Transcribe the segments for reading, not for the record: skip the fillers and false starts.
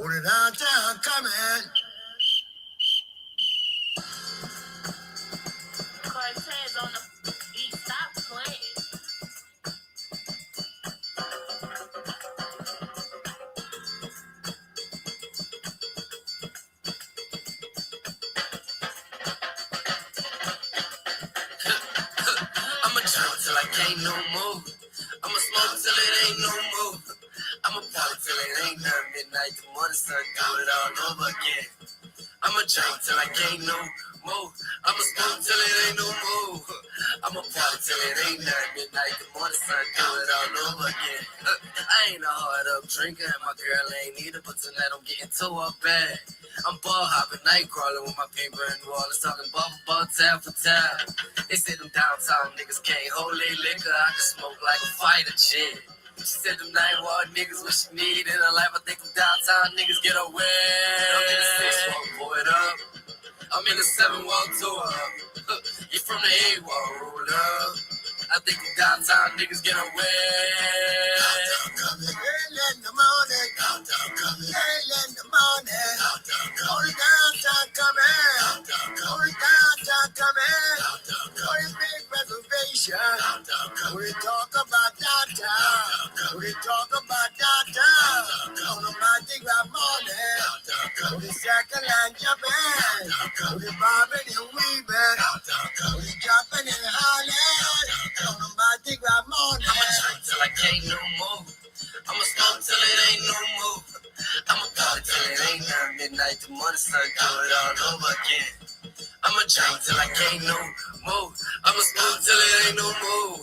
Urata coming. Cortez on the beat, stop playing. I'ma drink till I can't no more. I'ma smoke till it ain't no more. I'ma party till it ain't nothing. Midnight to morning sun, do it all over again. I'ma drink till I can't no more. I'ma smoke till it ain't no more. I'ma party till it ain't nothing. Midnight to morning sun, do it all over again. I ain't a hard up drinker, and my girl ain't either, but tonight I'm getting too up bad. I'm ball hopping, night crawling with my paper in New Orleans, talking ball town for town. They said them downtown niggas can't hold their liquor. I can smoke like a fighter chick. She said them 9-wall niggas what she need in her life. I think them downtown niggas get away. I'm in the 6-walk, pour it up. I'm in the 7-walk, tour up. You from the 8-walk, roll up. I think them downtown niggas get away. Downtown coming early in the morning. Downtown coming early in the morning. Only downtown coming. Only downtown coming. Only big reservation. We talk about downtown. We talk about downtown. On the Monday grab morning. We second line jumping. We bobbing and weaving. We jumping and hollering. On the Monday grab morning. I'ma drink till I can't no more. I'ma smoke till it ain't no more. I'ma party till it ain't nothing. Midnight to morning sun, do it all over again. I'ma drink till I can't no more. I'ma smoke till it ain't no more.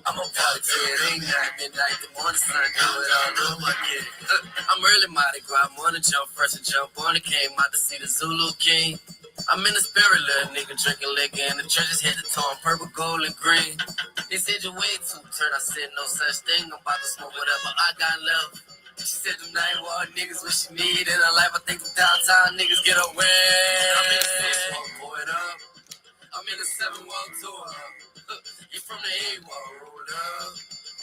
I'ma party till it ain't nothing. Midnight to morning sun, do it all over again. I'm early Mardi Gras, morning jump fresh and jump on it. Came out to see the Zulu King. I'm in the spirit, little nigga, drinking liquor, and the churches hit the tone, purple, gold, and green. They said you're way too turn. I said no such thing. I'm about to smoke whatever I got left. She said them 9-wall niggas what she need in her life. I think them downtown niggas get away. I'm in the 6-walk, pour it up. I'm in the 7-walk, tour up. You from the 8-walk, roll up.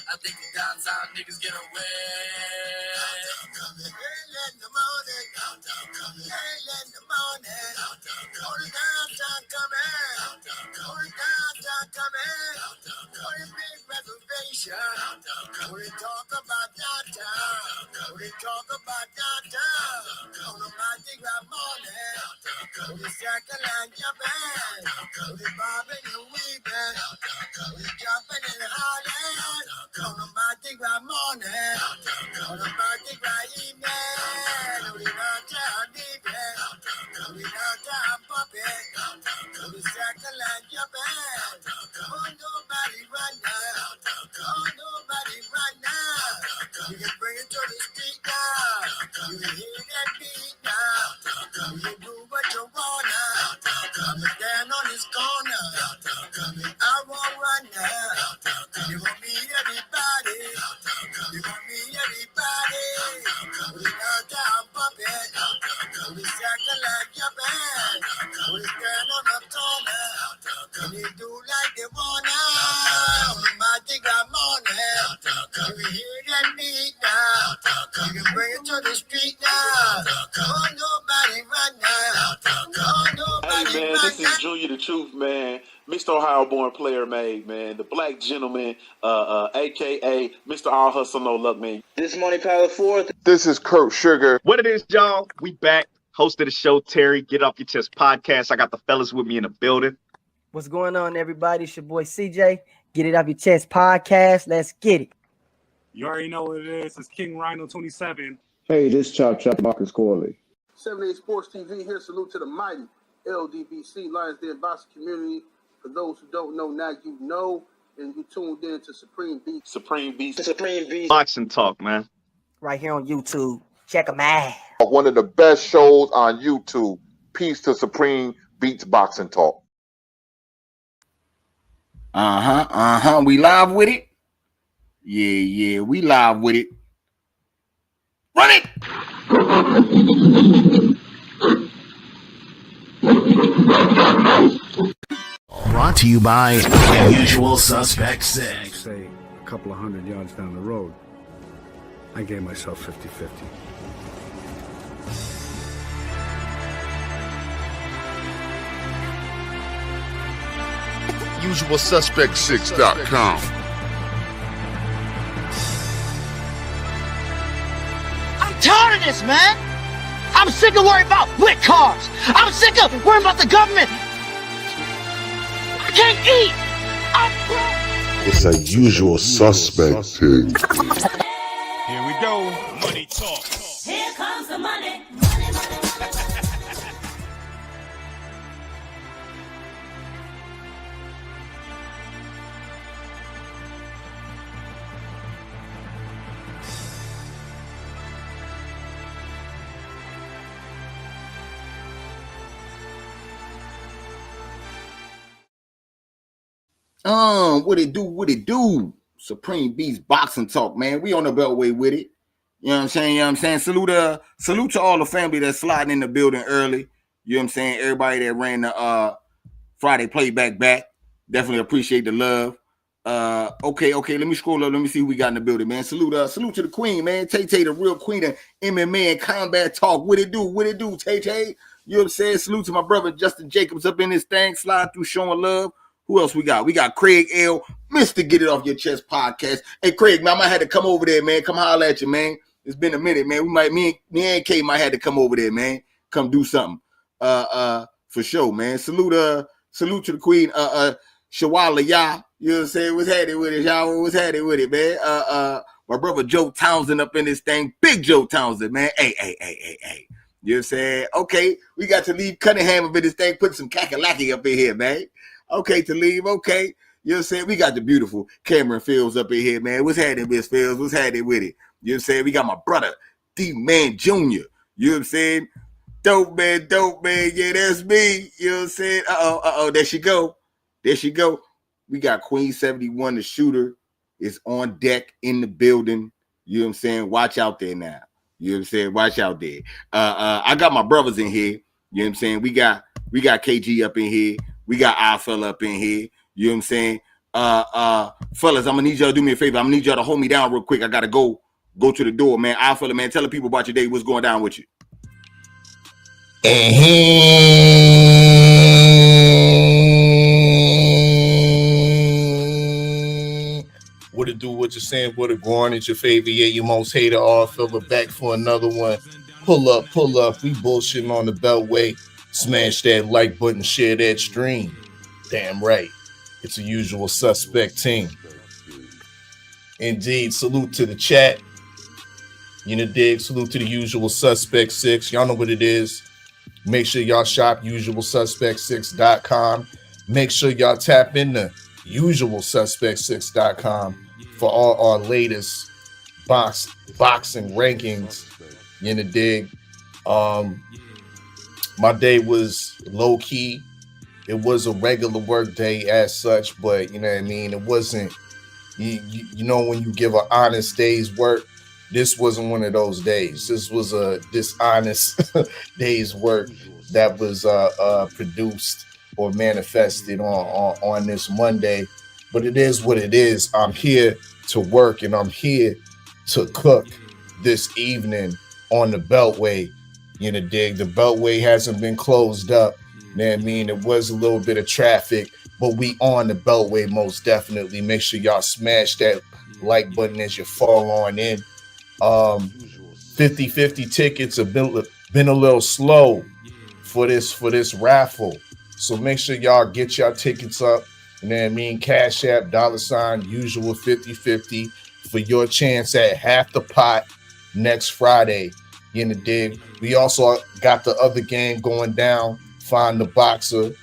I think them downtown niggas get away. Downtown coming early in the morning. Downtown coming early in the morning. Only downtown coming. Only downtown coming. Only big reservation. We talk about downtown. We talk about downtown. On the Monday grab morning. We second line jumping. We bobbing and weaving. We jumping and hollering. On the Monday grab morning. On the Monday grab evening. We downtown evening. We downtown pumping. We second line jumping. Oh, nobody run now. Oh, nobody run now. You can bring it to the street now. You can hear that beat now. You do what you want now. Come and stand on this corner. I won't run now. You gon' meet everybody. You gon' meet everybody. We downtown pumping. We second line jumping. We stand on the corner. And they do like they wanna. On the Monday grab morning. You hear that beat now. You can bring it to the street now. Oh, nobody run now. Oh, nobody Hey man, run this now. is Junior the Truth, man. Mr. Ohio born player made, man. The black gentleman, aka Mr. All Hustle No Luck, man. This Money Power 4. This is Kurt Sugar. What it is, y'all? We back. Host of the show, Terry. Get Off Your Chest podcast. I got the fellas with me in the building. What's going on, everybody? It's your boy CJ. Get It Off Your Chest podcast. Let's get it. You already know what it is. It's King Rhino 27. Hey, this Chop Marcus Corley. 78 Sports TV here. Salute to the mighty LDBC, Lions Den boxing community. For those who don't know, now you know, and you tuned in to Supreme Beast. Supreme Beast. Supreme Beast. Boxing talk, man. Right here on YouTube. Check them out. One of the best shows on YouTube. Peace to Supreme Beats Boxing Talk. We live with it. Yeah, we live with it. Run it. Brought to you by Usual Suspect 6. Say a couple of 100 yards down the road, I gave myself 50-50. usualsuspect6.com. I'm tired of this, man. I'm sick of worrying about lit cars. I'm sick of worrying about the government. I can't eat. I'm broke. It's a usual suspect thing. Here we go. Money talk. Here comes the money. What it do? What it do? Supreme Beast Boxing Talk, man. We on the Beltway with it. You know what I'm saying? You know what I'm saying? Salute to all the family that's sliding in the building early. You know what I'm saying? Everybody that ran the Friday playback back. Definitely appreciate the love. Okay. Let me scroll up. Let me see who we got in the building, man. Salute to the queen, man. Tay, the real queen of MMA and combat talk. What it do, Tay? You know what I'm saying? Salute to my brother Justin Jacobs up in this thing, sliding through, showing love. Who else we got? We got Craig L, Mr. Get It Off Your Chest podcast. Hey, Craig, man, I might have to come over there, man. Come holler at you, man. It's been a minute, man. Me and K might have to come over there, man. Come do something. For sure, man. Salute to the queen, Shawala Ya. You know what I'm saying? What's happening with it, y'all? What's happening with it, man? My brother Joe Townsend up in this thing. Big Joe Townsend, man. Hey. You know what I'm saying? Okay, we got to leave Cunningham up in this thing, put some kakalaki up in here, man. Okay, to leave. Okay. You know what I'm saying? We got the beautiful Cameron Fields up in here, man. What's happening, Miss Fields? What's happening with it? You know what I'm saying? We got my brother, D-Man Jr. You know what I'm saying? Dope man. Yeah, that's me. You know what I'm saying? Uh-oh. There she go. We got Queen 71, the shooter, is on deck in the building. You know what I'm saying? Watch out there now. You know what I'm saying? Watch out there. I got my brothers in here. You know what I'm saying? We got KG up in here. We got our fella up in here. You know what I'm saying? Fellas, I'm gonna need y'all to do me a favor. I'm gonna need y'all to hold me down real quick. I gotta go to the door, man. Our fella, man, tell the people about your day. What's going down with you? What it do, what you saying, what it going, it's your favorite, yeah, your most hated, all filler back for another one. Pull up, we bullshitting on the Beltway. Smash that like button, share that stream. Damn right, it's a usual suspect team. Indeed, salute to the chat. You know, dig, salute to the usual suspect 6. Y'all know what it is. Make sure y'all shop usualsuspect6.com. Make sure y'all tap into usualsuspect6.com for all our latest boxing rankings. You know, dig. My day was low key. It was a regular work day as such, but you know what I mean? It wasn't, you know, when you give an honest day's work, this wasn't one of those days. This was a dishonest day's work that was produced or manifested on this Monday. But it is what it is. I'm here to work and I'm here to cook this evening on the Beltway. You know, dig. The Beltway hasn't been closed up. You know what I mean? It was a little bit of traffic, but we on the Beltway most definitely. Make sure y'all smash that like button as you fall on in. 50-50 tickets have been a little slow for this raffle. So make sure y'all get your tickets up. You know what I mean? Cash App, $ usual 50-50 for your chance at half the pot next Friday. You know, dig. We also got the other game going down, Find the Boxer,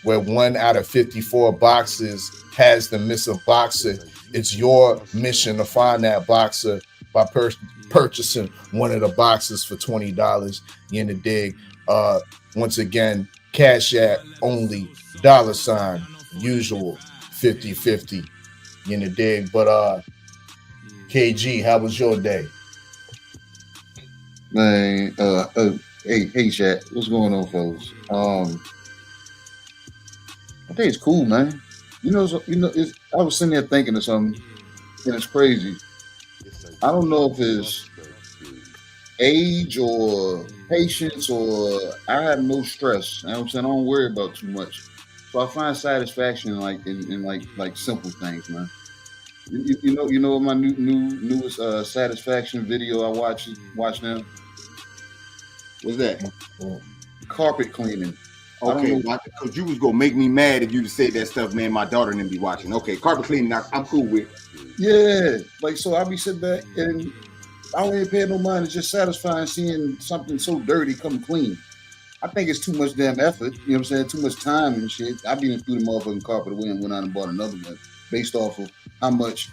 where 1 out of 54 boxes has the missing boxer. It's your mission to find that boxer by purchasing one of the boxes for $20. You know, dig. Once again, Cash App only, $ usual 50-50. You know, dig. But KG, how was your day? Man, hey, chat. What's going on, fellas? I think it's cool, man. I was sitting there thinking of something, and it's crazy. I don't know if it's age or patience or I have no stress. You know what I'm saying? I don't worry about too much. So I find satisfaction in like simple things, man. You know what my newest satisfaction video I watch now? What's that? Carpet cleaning. Okay, because you was gonna make me mad if you said that stuff, man. My daughter didn't be watching. Okay, carpet cleaning, I'm cool with. Yeah, like so I be sitting back and I don't even pay no mind. It's just satisfying seeing something so dirty come clean. I think it's too much damn effort. You know what I'm saying? Too much time and shit. I been through the motherfucking carpet away and went out and bought another one based off of how much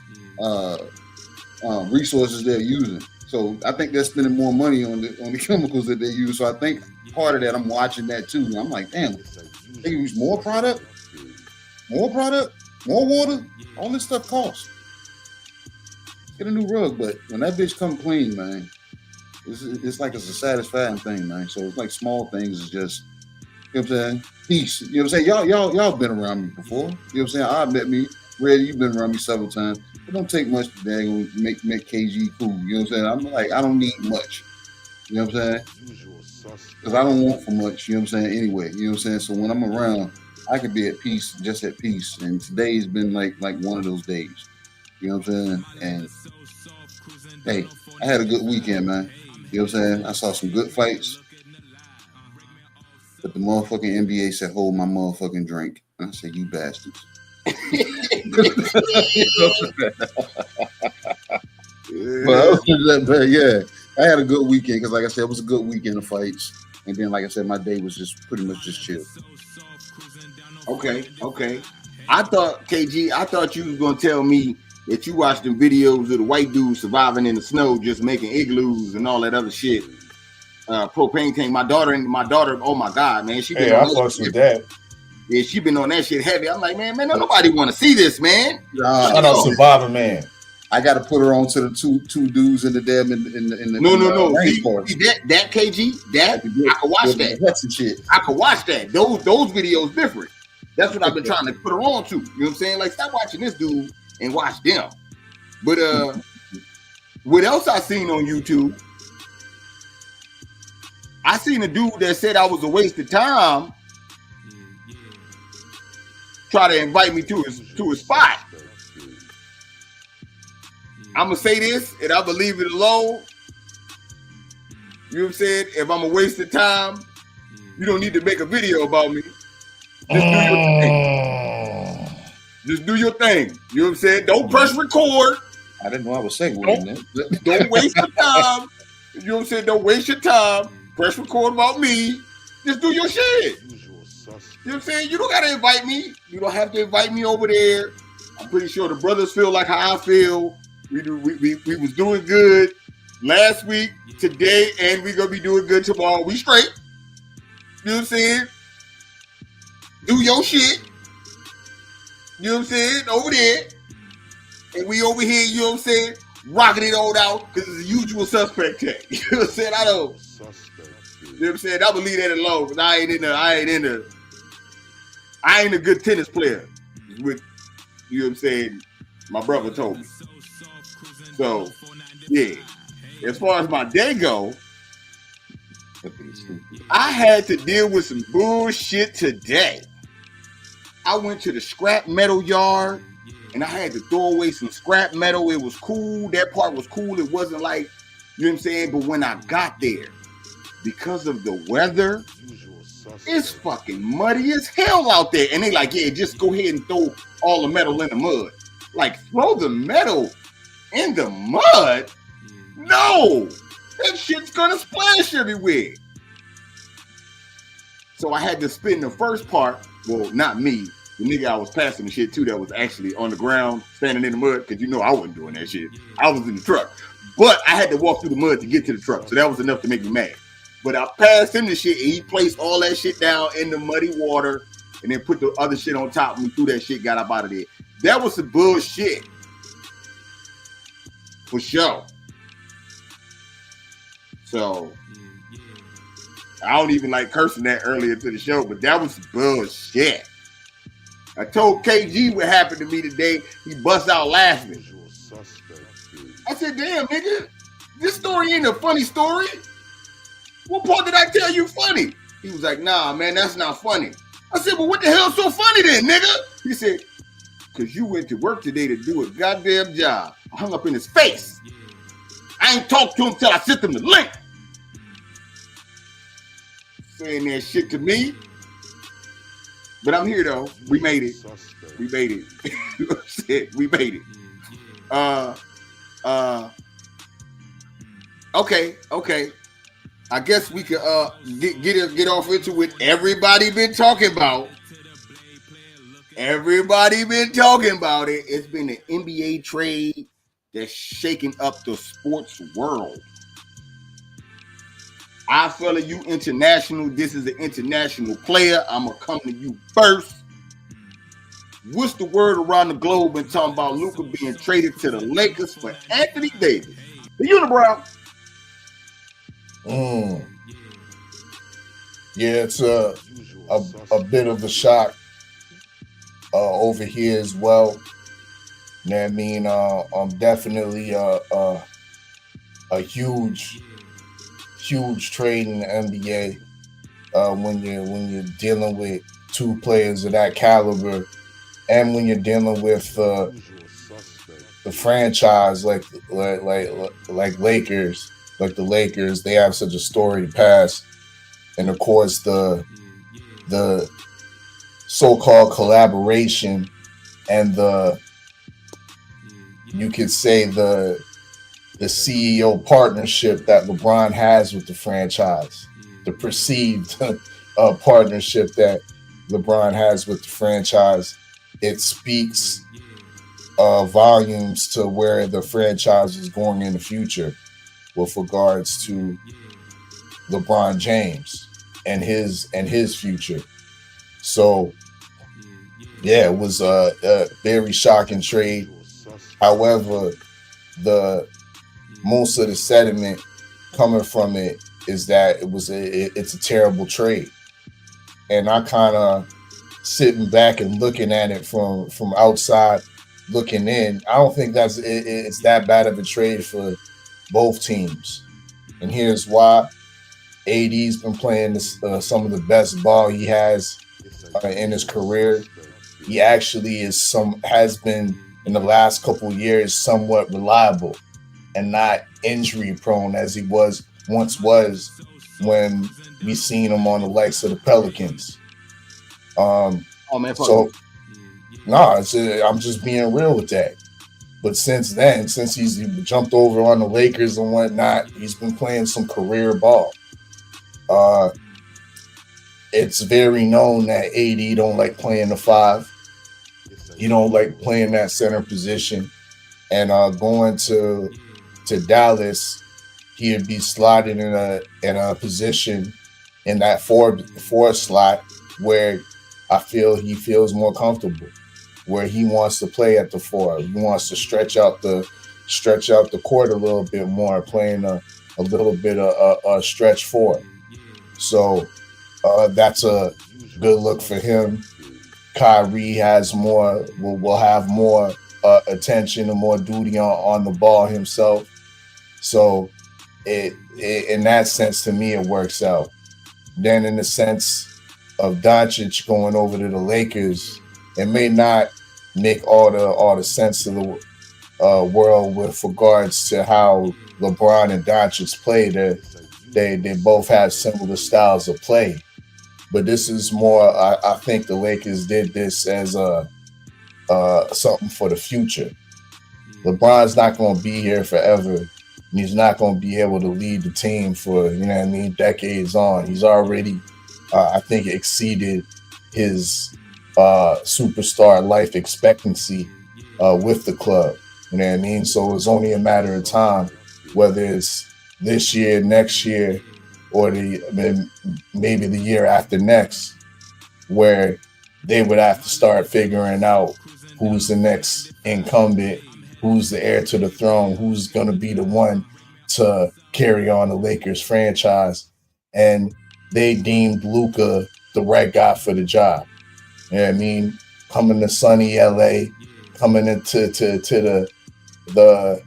resources they're using. So I think they're spending more money on the chemicals that they use. So I think part of that, I'm watching that too. I'm like, damn, they use more product, more water. All this stuff costs. Get a new rug, but when that bitch come clean, man, it's like it's a satisfying thing, man. So it's like small things is just, you know what I'm saying? Peace. You know what I'm saying? Y'all been around me before. You know what I'm saying? I met me. Red, you've been around me several times. It don't take much to dang make KG cool. You know what I'm saying? I'm like, I don't need much. You know what I'm saying? Because I don't want for much. You know what I'm saying? Anyway, you know what I'm saying? So when I'm around, I can be at peace, just at peace. And today's been like one of those days. You know what I'm saying? And hey, I had a good weekend, man. You know what I'm saying? I saw some good fights. But the motherfucking NBA said, hold my motherfucking drink. And I said, you bastards. But yeah, I had a good weekend because, like I said, it was a good weekend of fights. And then, like I said, my day was just pretty much just chill. Okay. I thought you was gonna tell me that you watched them videos of the white dudes surviving in the snow, just making igloos and all that other shit. Propane tank. My daughter. Oh my God, man, she been. Hey, I fucks with that. Yeah, she been on that shit heavy. I'm like, man, nobody want to see this, man. Shout out Survivor, man. I got to put her on to the two dudes in the damn in the no. See, that KG, I can watch that. And shit. I can watch that. Those videos different. That's what I've been trying to put her on to. You know what I'm saying? Like, stop watching this dude and watch them. But what else I seen on YouTube? I seen a dude that said I was a waste of time. Try to invite me to his spot. I'm gonna say this, and I'm gonna leave it alone. You know what I'm saying? If I'm a waste of time, you don't need to make a video about me. Just do your thing. Just do your thing. You know what I'm saying? Don't press record. I didn't know I was segueing that. Don't waste your time. You know what I'm saying? Don't waste your time. Press record about me. Just do your shit. You know what I'm saying? You don't gotta invite me. You don't have to invite me over there. I'm pretty sure the brothers feel like how I feel. We was doing good last week, today, and we're gonna be doing good tomorrow. We straight. You know what I'm saying? Do your shit. You know what I'm saying? Over there. And we over here, you know what I'm saying? Rocking it all out because it's the usual suspect tech. You know what I'm saying? You know what I'm saying? I believe that alone, because I ain't a good tennis player. With, you know what I'm saying? My brother told me. So, yeah. As far as my day go, I had to deal with some bullshit today. I went to the scrap metal yard and I had to throw away some scrap metal. It was cool. That part was cool. It wasn't like, you know what I'm saying? But when I got there, because of the weather, it's fucking muddy as hell out there. And they like, yeah, just go ahead and throw all the metal in the mud. Like, throw the metal in the mud? No! That shit's gonna splash everywhere. So I had to spin the first part. Well, not me. The nigga I was passing the shit to that was actually on the ground, standing in the mud, because you know I wasn't doing that shit. I was in the truck. But I had to walk through the mud to get to the truck. So that was enough to make me mad. But I passed him the shit, and he placed all that shit down in the muddy water, and then put the other shit on top, and we threw that shit, got up out of there. That was some bullshit. For sure. So, I don't even like cursing that earlier to the show, but that was bullshit. I told KG what happened to me today. He bust out laughing. I said, damn, nigga, this story ain't a funny story. What part did I tell you funny? He was like, nah, man, that's not funny. I said, well, what the hell's so funny then, nigga? He said, because you went to work today to do a goddamn job. I hung up in his face. I ain't talked to him till I sent him the link. Saying that shit to me. But I'm here though. We made it. We made it. We made it. Okay. I guess we could get off into what everybody been talking about. Everybody been talking about it. It's been an NBA trade that's shaking up the sports world. I feel you international. This is an international player. I'm going to come to you first. What's the word around the globe been talking about Luka being traded to the Lakers for Anthony Davis? The unibrow. Yeah, it's a bit of a shock over here as well. You know what I mean? I'm definitely a huge trade in the NBA when you're dealing with two players of that caliber, and when you're dealing with the franchise like Lakers, like the Lakers, they have such a storied past, and of course the so-called collaboration and you could say the CEO partnership that LeBron has with the franchise, the perceived partnership that LeBron has with the franchise, it speaks volumes to where the franchise is going in the future with regards to LeBron James and his future. So yeah, it was a very shocking trade. However, most of the sentiment coming from it is that it's a terrible trade. And I kind of sitting back and looking at it from outside looking in, I don't think it's that bad of a trade for both teams. And here's why. AD's been playing some of the best ball he has in his career. He actually has been in the last couple of years somewhat reliable and not injury prone as he once was when we seen him on the likes of the Pelicans. I'm just being real with that. But since he's jumped over on the Lakers and whatnot, he's been playing some career ball. It's very known that AD don't like playing the 5. He don't like playing that center position. And going to Dallas, he'd be slotted in a position in that four slot where I feel he feels more comfortable, where he wants to play at the 4. He wants to stretch out the court a little bit more, playing a little bit of a stretch 4. So that's a good look for him. Kyrie will have more attention and more duty on the ball himself. So it in that sense, to me, it works out. Then in the sense of Doncic going over to the Lakers, it may not make all the sense of the world with regards to how LeBron and Doncic play. They both have similar styles of play. But this is more, I think the Lakers did this as something for the future. LeBron's not going to be here forever, and he's not going to be able to lead the team for, decades on. He's already, I think, exceeded his superstar life expectancy with the club. You know what I mean? So it's only a matter of time, whether it's this year, next year, or maybe the year after next, where they would have to start figuring out who's the next incumbent, who's the heir to the throne, who's going to be the one to carry on the Lakers franchise. And they deemed Luka the right guy for the job. You know what I mean? Coming to sunny LA, coming into the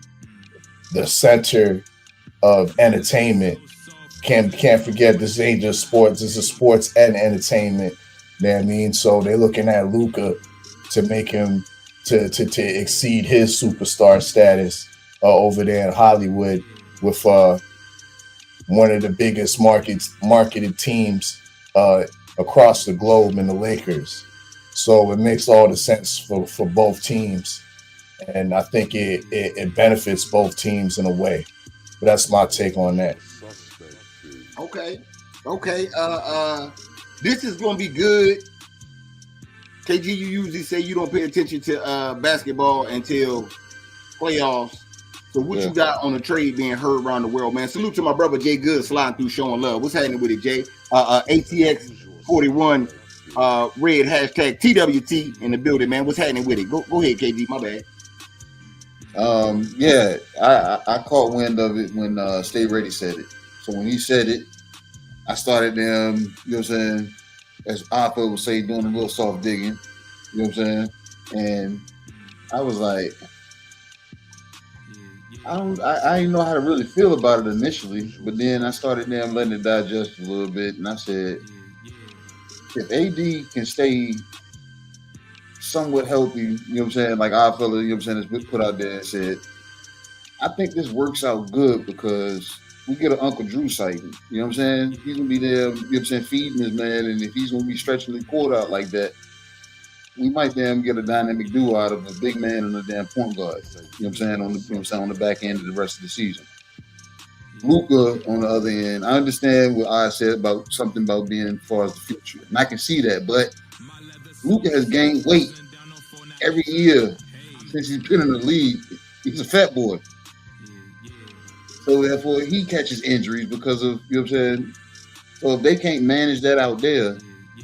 center of entertainment. Can't forget, this ain't just sports. This is sports and entertainment. You know what I mean? So they're looking at Luka to make him to exceed his superstar status over there in Hollywood with one of the biggest marketed teams across the globe in the Lakers. So it makes all the sense for both teams. And I think it benefits both teams in a way. But that's my take on that. Okay. This is gonna be good. KG, you usually say you don't pay attention to basketball until playoffs. So what you got on the trade being heard around the world, man? Salute to my brother Jay Good sliding through showing love. What's happening with it, Jay? ATX 41 red hashtag TWT in the building, man. What's happening with it? Go ahead, KG. My bad. I caught wind of it when Stay Ready said it. So when he said it, I started them, you know what I'm saying, as Arthur would say, doing a little soft digging, you know what I'm saying? And I was like, I didn't know how to really feel about it initially, but then I started them letting it digest a little bit, and I said, if AD can stay somewhat healthy, you know what I'm saying, like our fella, you know what I'm saying, has put out there and said, I think this works out good because we get an Uncle Drew sighting. You know what I'm saying? He's going to be there, you know what I'm saying, feeding his man, and if he's going to be stretching the court out like that, we might damn get a dynamic duo out of a big man and a damn point guard. You know what I'm saying? On the back end of the rest of the season. Luka, on the other end, I understand what I said about something about being as far as the future, and I can see that, but Luka has gained weight every year since he's been in the league. He's a fat boy. So therefore he catches injuries because of, you know what I'm saying? So if they can't manage that out there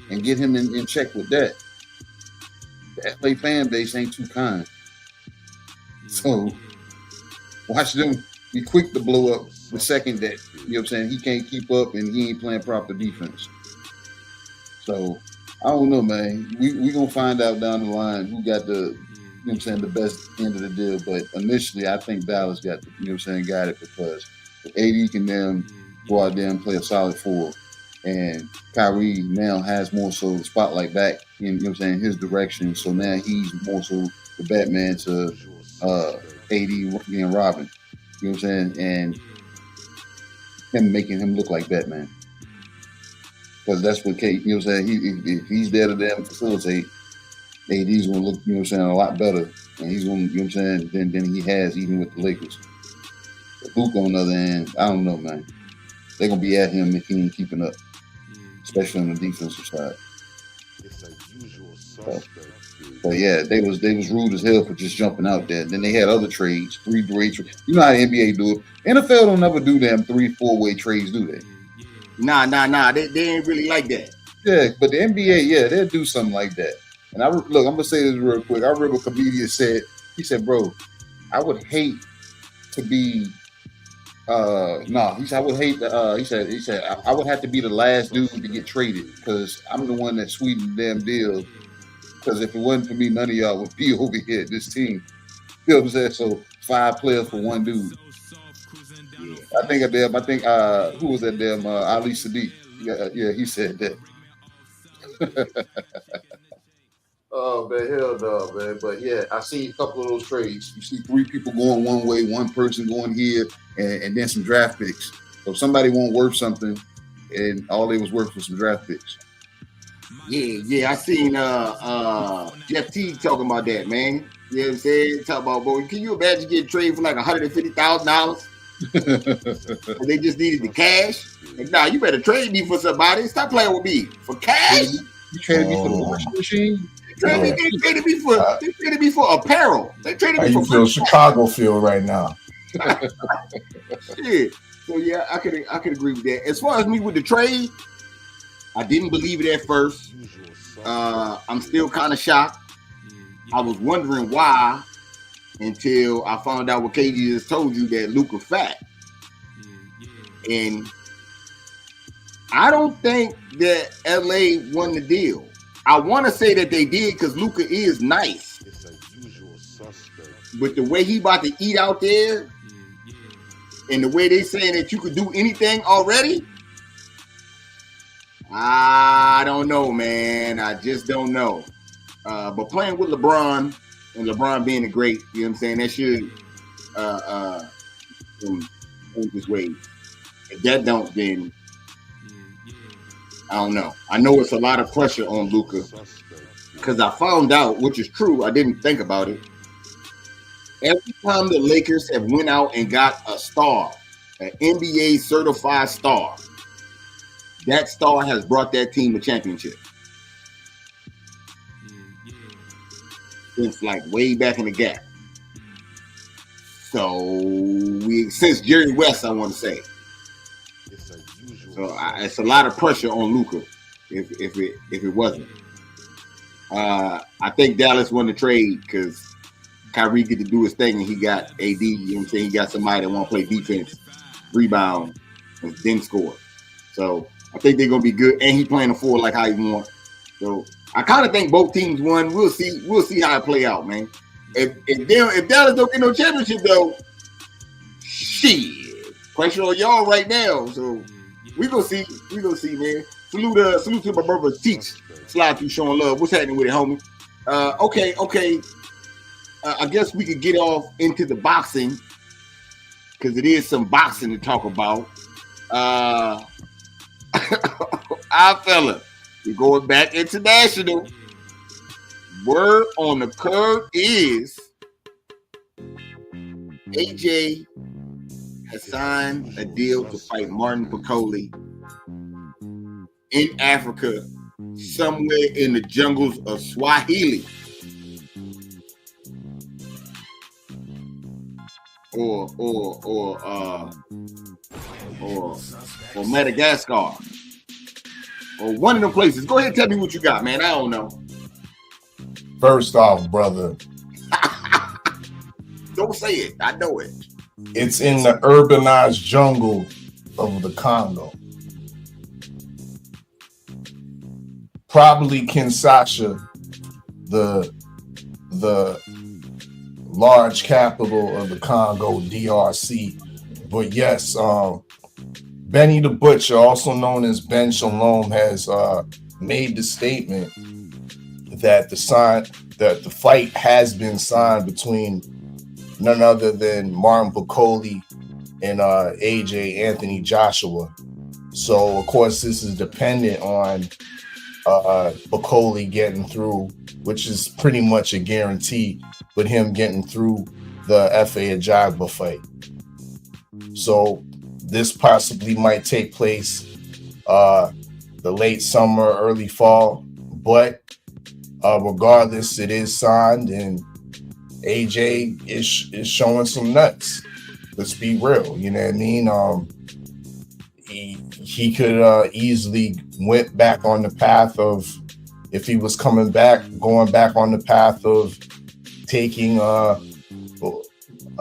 and get him in check with that, the LA fan base ain't too kind. So watch them be quick to blow up the second that, you know what I'm saying, he can't keep up and he ain't playing proper defense. So I don't know, man. We gonna find out down the line who got the, you know what I'm saying, the best end of the deal. But initially, I think Dallas got, you know what I'm saying, got it because AD can then go out there and play a solid four, and Kyrie now has more so the spotlight back in, you know what I'm saying, his direction. So now he's more so the Batman to AD being Robin. You know what I'm saying, and him making him look like Batman. Because that's what Kate, you know what I'm saying, if he's there to damn facilitate, AD's going to look, you know what I'm saying, a lot better. And he's going to, you know what I'm saying, than he has even with the Lakers. But Luke, on the other hand, I don't know, man. They're going to be at him if he ain't keeping up, especially on the defensive side. But yeah, they was rude as hell for just jumping out there. Then they had other trades, 3-way trades. You know how the NBA do it. NFL don't never do them 3-4-way trades, do they? Nah. They ain't really like that. Yeah, but the NBA, yeah, they'll do something like that. And I'm gonna say this real quick. I remember a comedian said, bro, I would hate to be he said I would hate he said I would have to be the last dude to get traded because I'm the one that sweetened the damn deal. Because if it wasn't for me, none of y'all would be over here at this team. You know what I'm saying? So 5 players for one dude. I think who was that damn Ali Sadiq? Yeah, he said that. Oh man, hell no, man. But yeah, I see a couple of those trades. You see 3 people going one way, one person going here, and then some draft picks. So if somebody won't worth something, and all they was worth was some draft picks. Yeah, I seen Jeff Teague talking about that, man. You know what I'm saying? Talk about, boy, can you imagine getting traded for like $150,000? They just needed the cash. Like, nah, you better trade me for somebody. Stop playing with me for cash. You traded me for the washing machine. They traded me for apparel. They traded me for. How you feel Chicago feel right now? Shit. So yeah, I could agree with that. As far as me with the trade, I didn't believe it at first. I'm still kind of shocked. I was wondering why until I found out what KD just told you, that Luka fat. And I don't think that LA won the deal. I want to say that they did because Luka is nice. But the way he about to eat out there and the way they saying that you could do anything already, I don't know, man. I just don't know. But playing with LeBron and LeBron being a great, you know what I'm saying, that should hold his weight. If that don't, then I don't know. I know it's a lot of pressure on Luka because I found out, which is true, I didn't think about it. Every time the Lakers have went out and got a star, an NBA certified star, that star has brought that team a championship. Since like way back in the gap. So since Jerry West, I want to say. So it's a lot of pressure on Luka if it wasn't. I think Dallas won the trade because Kyrie get to do his thing and he got AD, you know what I'm saying? He got somebody that want to play defense, rebound, and then score. So I think they're gonna be good, and he playing the four like how he want. So I kind of think both teams won. We'll see how it play out, man. If Dallas don't get no championship though, shit, pressure on y'all right now. So we gonna see, man. Salute to my brother Teach. Slide through showing love. What's happening with it, homie? Okay. I guess we could get off into the boxing because it is some boxing to talk about. Our fella, we're going back international. Word on the curve is AJ has signed a deal to fight Martin Piccoli in Africa, somewhere in the jungles of Swahili. Or Madagascar. Or one of them places. Go ahead and tell me what you got, man. I don't know. First off, brother. Don't say it. I know it. It's in the urbanized jungle of the Congo. Probably Kinshasa, the large capital of the Congo, DRC. But yes, Benny the Butcher, also known as Ben Shalom, has made the statement that the fight has been signed between none other than Martin Piccoli and AJ Anthony Joshua. So of course this is dependent on Piccoli getting through, which is pretty much a guarantee, with him getting through the F.A. Ajagba fight. So this possibly might take place the late summer, early fall, but regardless, it is signed and AJ is showing some nuts. Let's be real, you know what I mean? He could easily went back on the path of, if he was going back on the path of taking a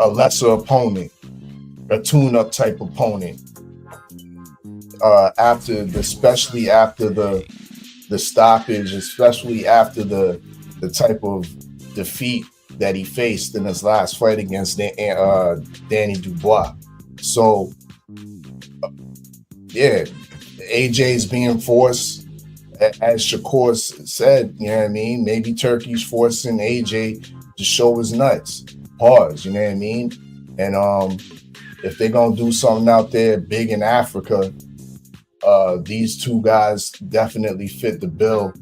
lesser opponent, a tune-up type opponent, especially after the stoppage, especially after the type of defeat that he faced in his last fight against Danny Dubois. So yeah, AJ's being forced, as Shakur said, you know what I mean? Maybe Turkey's forcing AJ to show his nuts. Pause, you know what I mean? And if they're gonna do something out there big in Africa, these two guys definitely fit the bill,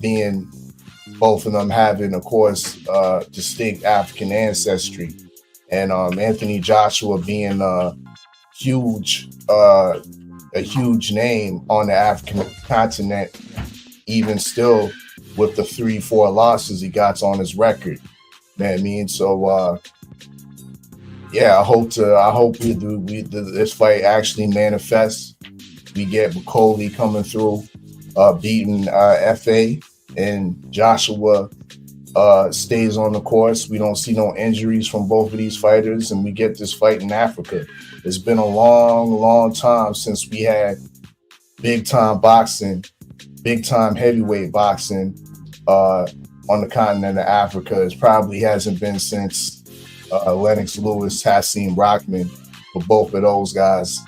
being both of them having, of course, distinct African ancestry, and Anthony Joshua being a huge name on the African continent, even still with the 3-4 losses he got on his record. You know what I mean? So yeah, I hope this fight actually manifests. We get Piccoli coming through, beating FA, and Joshua stays on the course. We don't see no injuries from both of these fighters, and we get this fight in Africa. It's been a long time since we had big time boxing, big time heavyweight boxing on the continent of Africa. It probably hasn't been since Lennox Lewis, Hasim Rockman, for both of those guys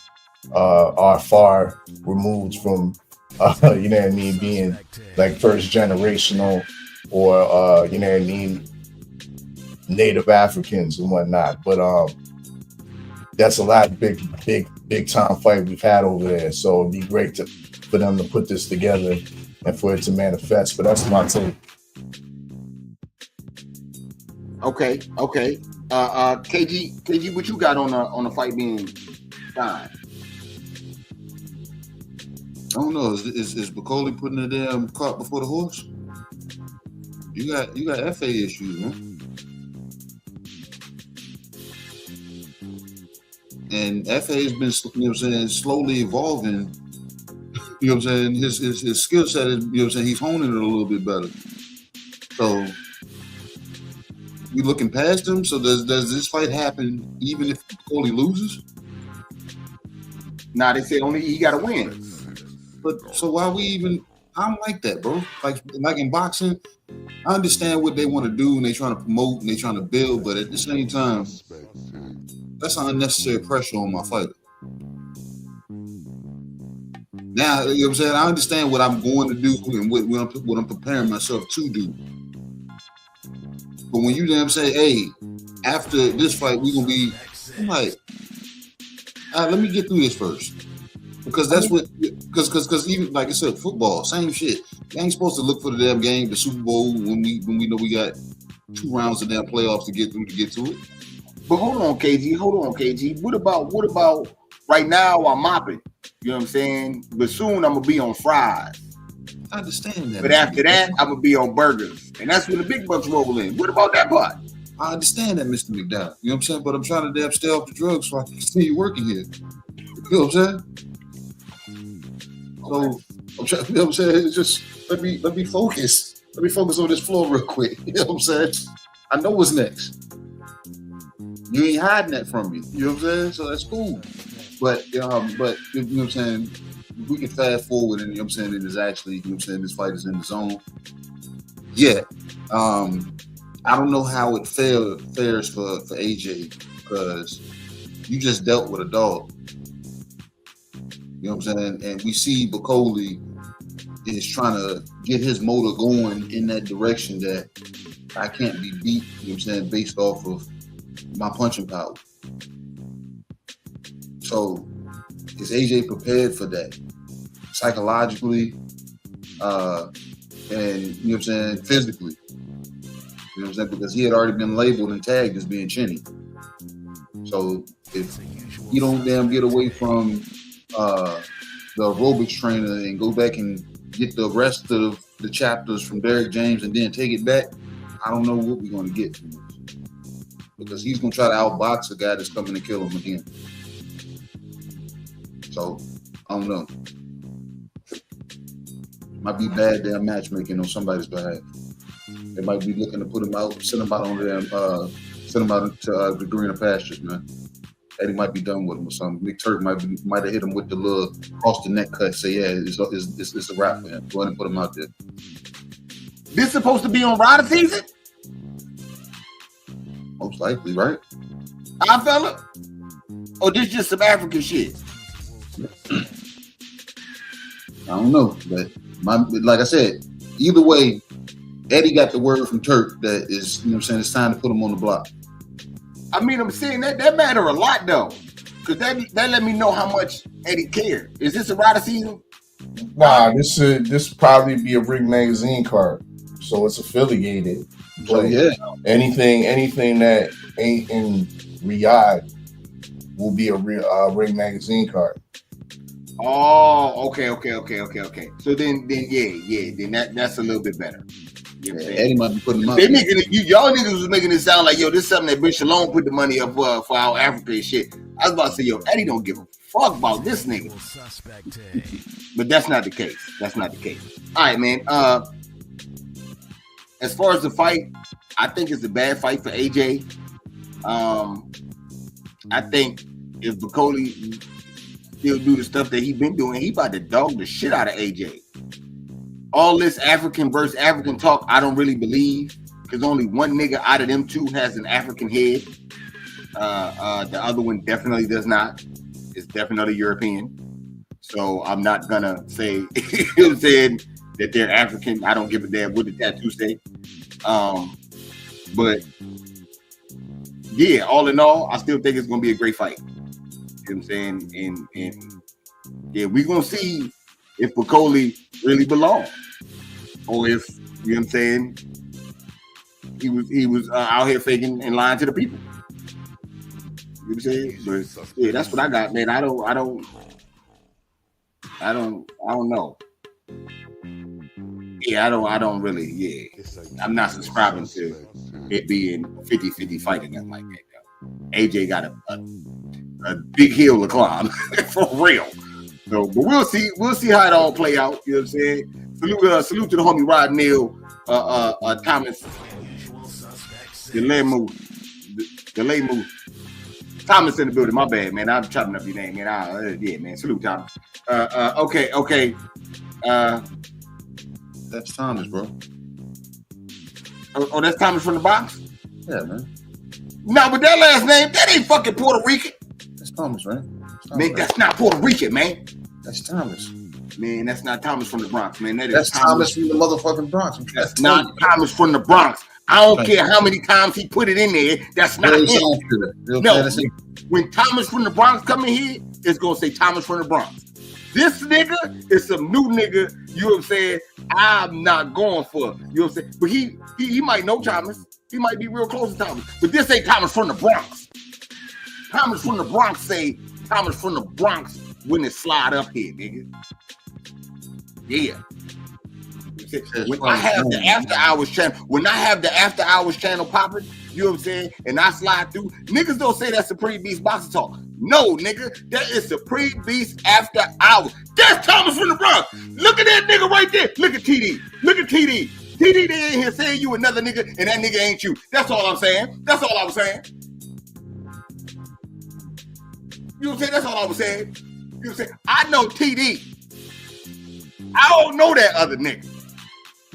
are far removed from, you know what I mean, being like first generational or, you know what I mean, Native Africans and whatnot. But that's a lot of big time fight we've had over there. So it'd be great for them to put this together and for it to manifest. But that's my take. Okay. KG, what you got on the fight being fine? I don't know. Is Bacoli putting the damn cart before the horse? You got FA issues, man. And FA has been, you know what I'm saying, slowly evolving. You know what I'm saying? His skill set is, you know what I'm saying, he's honing it a little bit better. So we looking past him. So does this fight happen even if Bacoli loses? Nah, they say only he got to win. But so why we even? I don't like that, bro. Like in boxing, I understand what they want to do and they trying to promote and they trying to build, but at the same time, that's an unnecessary pressure on my fighter. Now, you know what I'm saying? I understand what I'm going to do and what I'm preparing myself to do. But when you damn say, hey, after this fight, we're gonna be, I'm like, all right, let me get through this first. Because that's what, because even like I said, football, same shit. You ain't supposed to look for the damn game, the Super Bowl, when we know we got 2 rounds of damn playoffs to get through to get to it. But hold on, KG. What about right now I'm mopping? You know what I'm saying? But soon I'm gonna be on fries. I understand that. But after that, I'm gonna be on burgers. And that's when the big bucks roll in. What about that part? I understand that, Mr. McDowell. You know what I'm saying? But I'm trying to damn stay off the drugs so I can continue working here. You know what I'm saying? So I'm trying, you know what I'm saying? It's just let me focus. Let me focus on this floor real quick. You know what I'm saying? I know what's next. You ain't hiding that from me. You know what I'm saying? So that's cool. But you know what I'm saying? We can fast forward and you know what I'm saying, it is actually, you know what I'm saying, this fight is in the zone. Yeah. I don't know how it fares for AJ because you just dealt with a dog. You know what I'm saying? And we see Bacoli is trying to get his motor going in that direction that I can't be beat, you know what I'm saying, based off of my punching power. So is AJ prepared for that? Psychologically, and you know what I'm saying, physically. You know what I'm saying? Because he had already been labeled and tagged as being chinny. So if you don't damn get away from the aerobics trainer and go back and get the rest of the chapters from Derrick James and then take it back, I don't know what we're going to get from this. Because he's going to try to outbox a guy that's coming to kill him again. So, I don't know. Might be bad damn matchmaking on somebody's behalf. They might be looking to put him out, send him out on them, send him out to the greener pastures, man. Eddie might be done with him or something. Big Turk might have hit him with the little across the neck cut. Say, yeah, it's a wrap for him. Go ahead and put him out there. This supposed to be on Rider season? Most likely, right? I fella? Or this just some African shit? I don't know, but like I said, either way, Eddie got the word from Turk that is, you know what I'm saying, it's time to put him on the block. I mean, I'm saying that matter a lot though, because that let me know how much Eddie cared. Is this a Rider season? Nah, this probably be a Ring Magazine card, so it's affiliated. So yeah, anything that ain't in Riyadh will be a Ring Magazine card. Oh, okay. So then that's a little bit better. You know what I'm saying? Eddie might be putting them up. Y'all niggas was making it sound like, yo, this is something that Ben Shalom put the money up for our African shit. I was about to say, yo, Eddie don't give a fuck about this nigga. But that's not the case. All right, man. As far as the fight, I think it's a bad fight for AJ. I think if Bacoli still do the stuff that he been doing, he about to dog the shit out of AJ. All this African versus African talk, I don't really believe, because only one nigga out of them two has an African head. The other one definitely does not. It's definitely European. So I'm not gonna say, you know what I'm saying, that they're African. I don't give a damn what the tattoo say. But yeah, all in all, I still think it's gonna be a great fight. You know what I'm saying? And yeah, we're gonna see if Bacoli really belongs, or if, you know what I'm saying, he was out here faking and lying to the people. You know what I'm saying? But yeah, that's what I got, man. I don't know. Yeah, I don't really, yeah. I'm not subscribing to it being 50-50 fight or nothing like that. Though. AJ got a big hill to climb for real. So, but we'll see how it all play out. You know what I'm saying? Salute to the homie Rod Neal, Thomas, Delay move. Thomas in the building. My bad, man. I'm chopping up your name, man. Yeah, man. Salute, Thomas. Okay. That's Thomas, bro. Oh, that's Thomas from the box? Yeah, man. No, but that last name, that ain't fucking Puerto Rican. That's Thomas, right? Man, that's not Puerto Rican, man. That's Thomas. Man, that's not Thomas from the Bronx, man. That's Thomas from the motherfucking Bronx. That's not Thomas from the Bronx. I don't care how many times he put it in there. That's not him. No, when Thomas from the Bronx come in here, it's gonna say Thomas from the Bronx. This nigga is some new nigga. You know what I'm saying? I'm not going for. You know what I'm saying? But he might know Thomas. He might be real close to Thomas. But this ain't Thomas from the Bronx. Thomas from the Bronx say Thomas from the Bronx when it slide up here, nigga. Yeah. When I have the after hours channel popping, you know what I'm saying, and I slide through, niggas don't say that's Supreme Beast Boxing Talk. No, nigga, that is Supreme Beast After Hours. That's Thomas from the Bronx. Look at that nigga right there. Look at TD. TD, they in here saying you another nigga, and that nigga ain't you. That's all I'm saying. That's all I was saying. You know what I'm saying? That's all I was saying. You know what I'm saying? I know TD. I don't know that other nigga.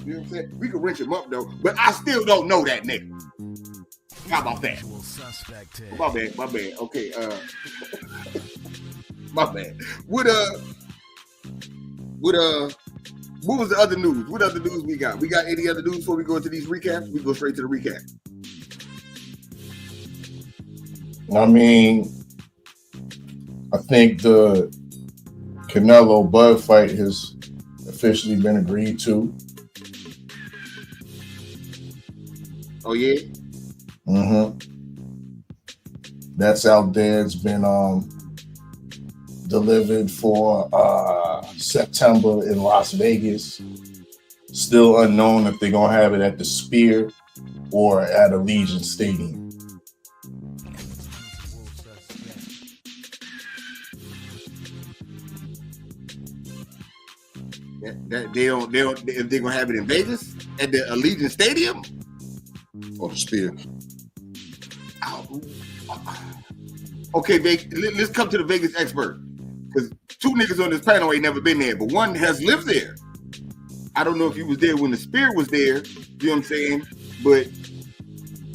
You know what I'm saying? We can wrench him up though, but I still don't know that nigga. How about that? Oh, my bad. Okay, my bad. What was the other news? What other news we got? We got any other news before we go into these recaps? We go straight to the recap. I mean, I think the Canelo Bud fight has officially been agreed to. Oh yeah. That's out there. It's been delivered for September in Las Vegas. Still unknown if they're gonna have it at the Sphere or at Allegiant Stadium. They don't. If they're gonna have it in Vegas at the Allegiant Stadium or the Sphere. Okay, let's come to the Vegas expert, because two niggas on this panel ain't never been there, but one has lived there. I don't know if you was there when the Sphere was there. You know what I'm saying? But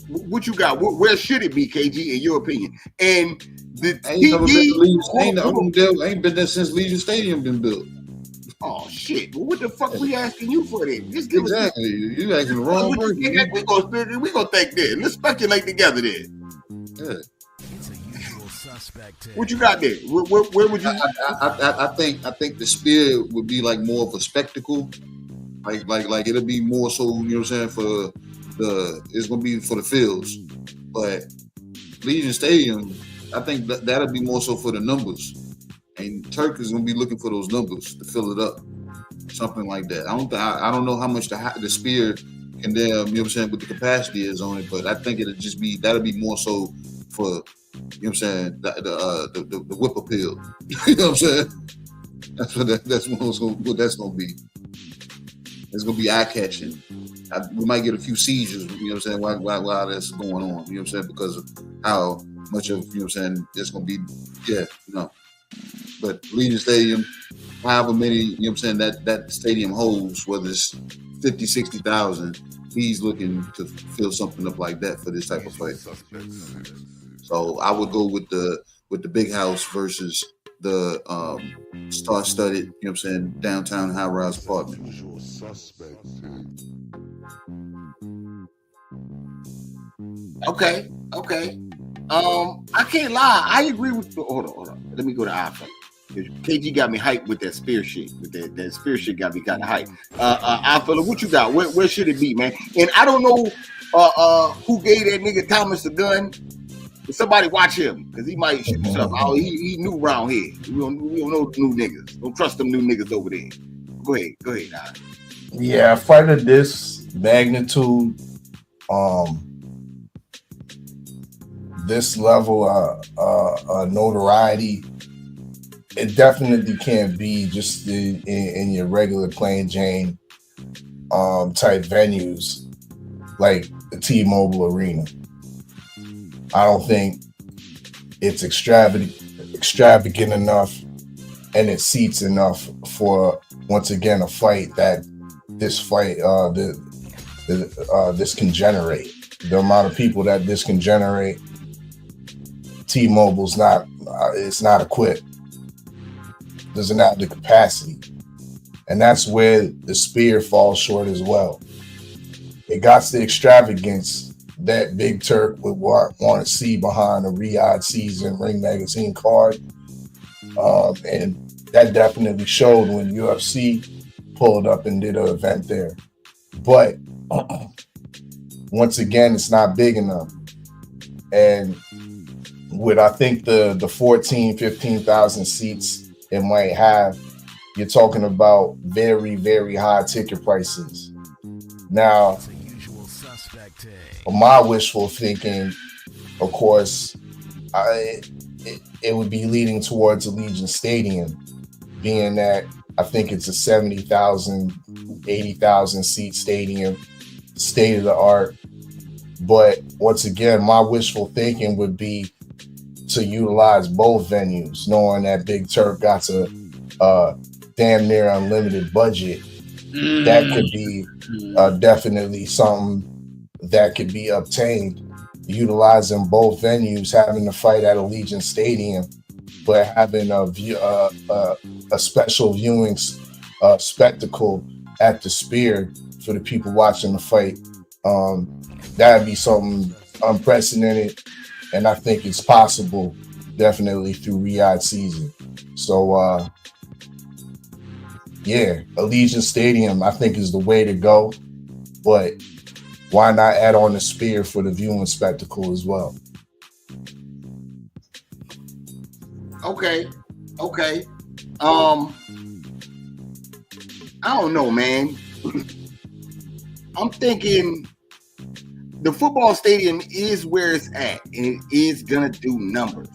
what you got? Where should it be, KG, in your opinion? And the ain't been there since Legion Stadium been built. Oh shit! Well, what the fuck we asking you for then? Just give exactly. You asking the wrong person. We gonna think then. Let's speculate together then. Yeah. What you got there? Where would you? I think the Sphere would be like more of a spectacle. Like it'll be more so. You know what I'm saying? It's gonna be for the fields, but Legion Stadium, I think that'll be more so for the numbers. And Turk is gonna be looking for those numbers to fill it up, something like that. I don't know how much the Sphere can damn, you know what I'm saying, what the capacity is on it, but I think that'll be more so for, you know what I'm saying, the whip appeal. You know what I'm saying? That's what that's gonna be. It's gonna be eye catching. We might get a few seizures, you know what I'm saying, while that's going on. You know what I'm saying, because of how much of, you know what I'm saying, it's gonna be. Yeah, you know. But Legion Stadium, however many, you know what I'm saying, that stadium holds, whether it's 50, 60,000, he's looking to fill something up like that for this type of fight. So I would go with the big house versus the star-studded, you know what I'm saying, downtown high-rise apartment. Okay. I can't lie. I agree with. Hold on. Let me go to iPhone. KG got me hyped with that spear shit. With that spear shit got me kind of hyped. iPhone, what you got? Where should it be, man? And I don't know who gave that nigga Thomas a gun. But somebody watch him because he might shoot himself. He new around here. We don't know new niggas. Don't trust them new niggas over there. Go ahead. Yeah, a fight of this magnitude, this level of notoriety, it definitely can't be just in your regular plain Jane type venues like the T-Mobile Arena. I don't think it's extravagant enough and it seats enough for, once again, a fight that this can generate. The amount of people that this can generate, T-Mobile's it's not equipped. Doesn't have the capacity. And that's where the spear falls short as well. It got the extravagance that Big Turk would want to see behind a Riyadh season Ring Magazine card. And that definitely showed when UFC pulled up and did an event there. But once again, it's not big enough. And with, I think, the 14, 15,000 seats it might have, you're talking about very, very high ticket prices. Now, my wishful thinking, of course, it would be leading towards Allegiant Stadium, being that I think it's a 70,000, 80,000 seat stadium, state of the art. But once again, my wishful thinking would be to utilize both venues, knowing that Big Turk got a damn near unlimited budget. That could be definitely something that could be obtained, utilizing both venues, having the fight at Allegiant Stadium, but having a special viewing spectacle at the Spear for the people watching the fight. That'd be something unprecedented, and I think it's possible, definitely through Riyadh season. So, yeah, Allegiant Stadium, I think, is the way to go, but why not add on the Spear for the viewing spectacle as well? Okay. I don't know, man. I'm thinking the football stadium is where it's at, and it is gonna do numbers.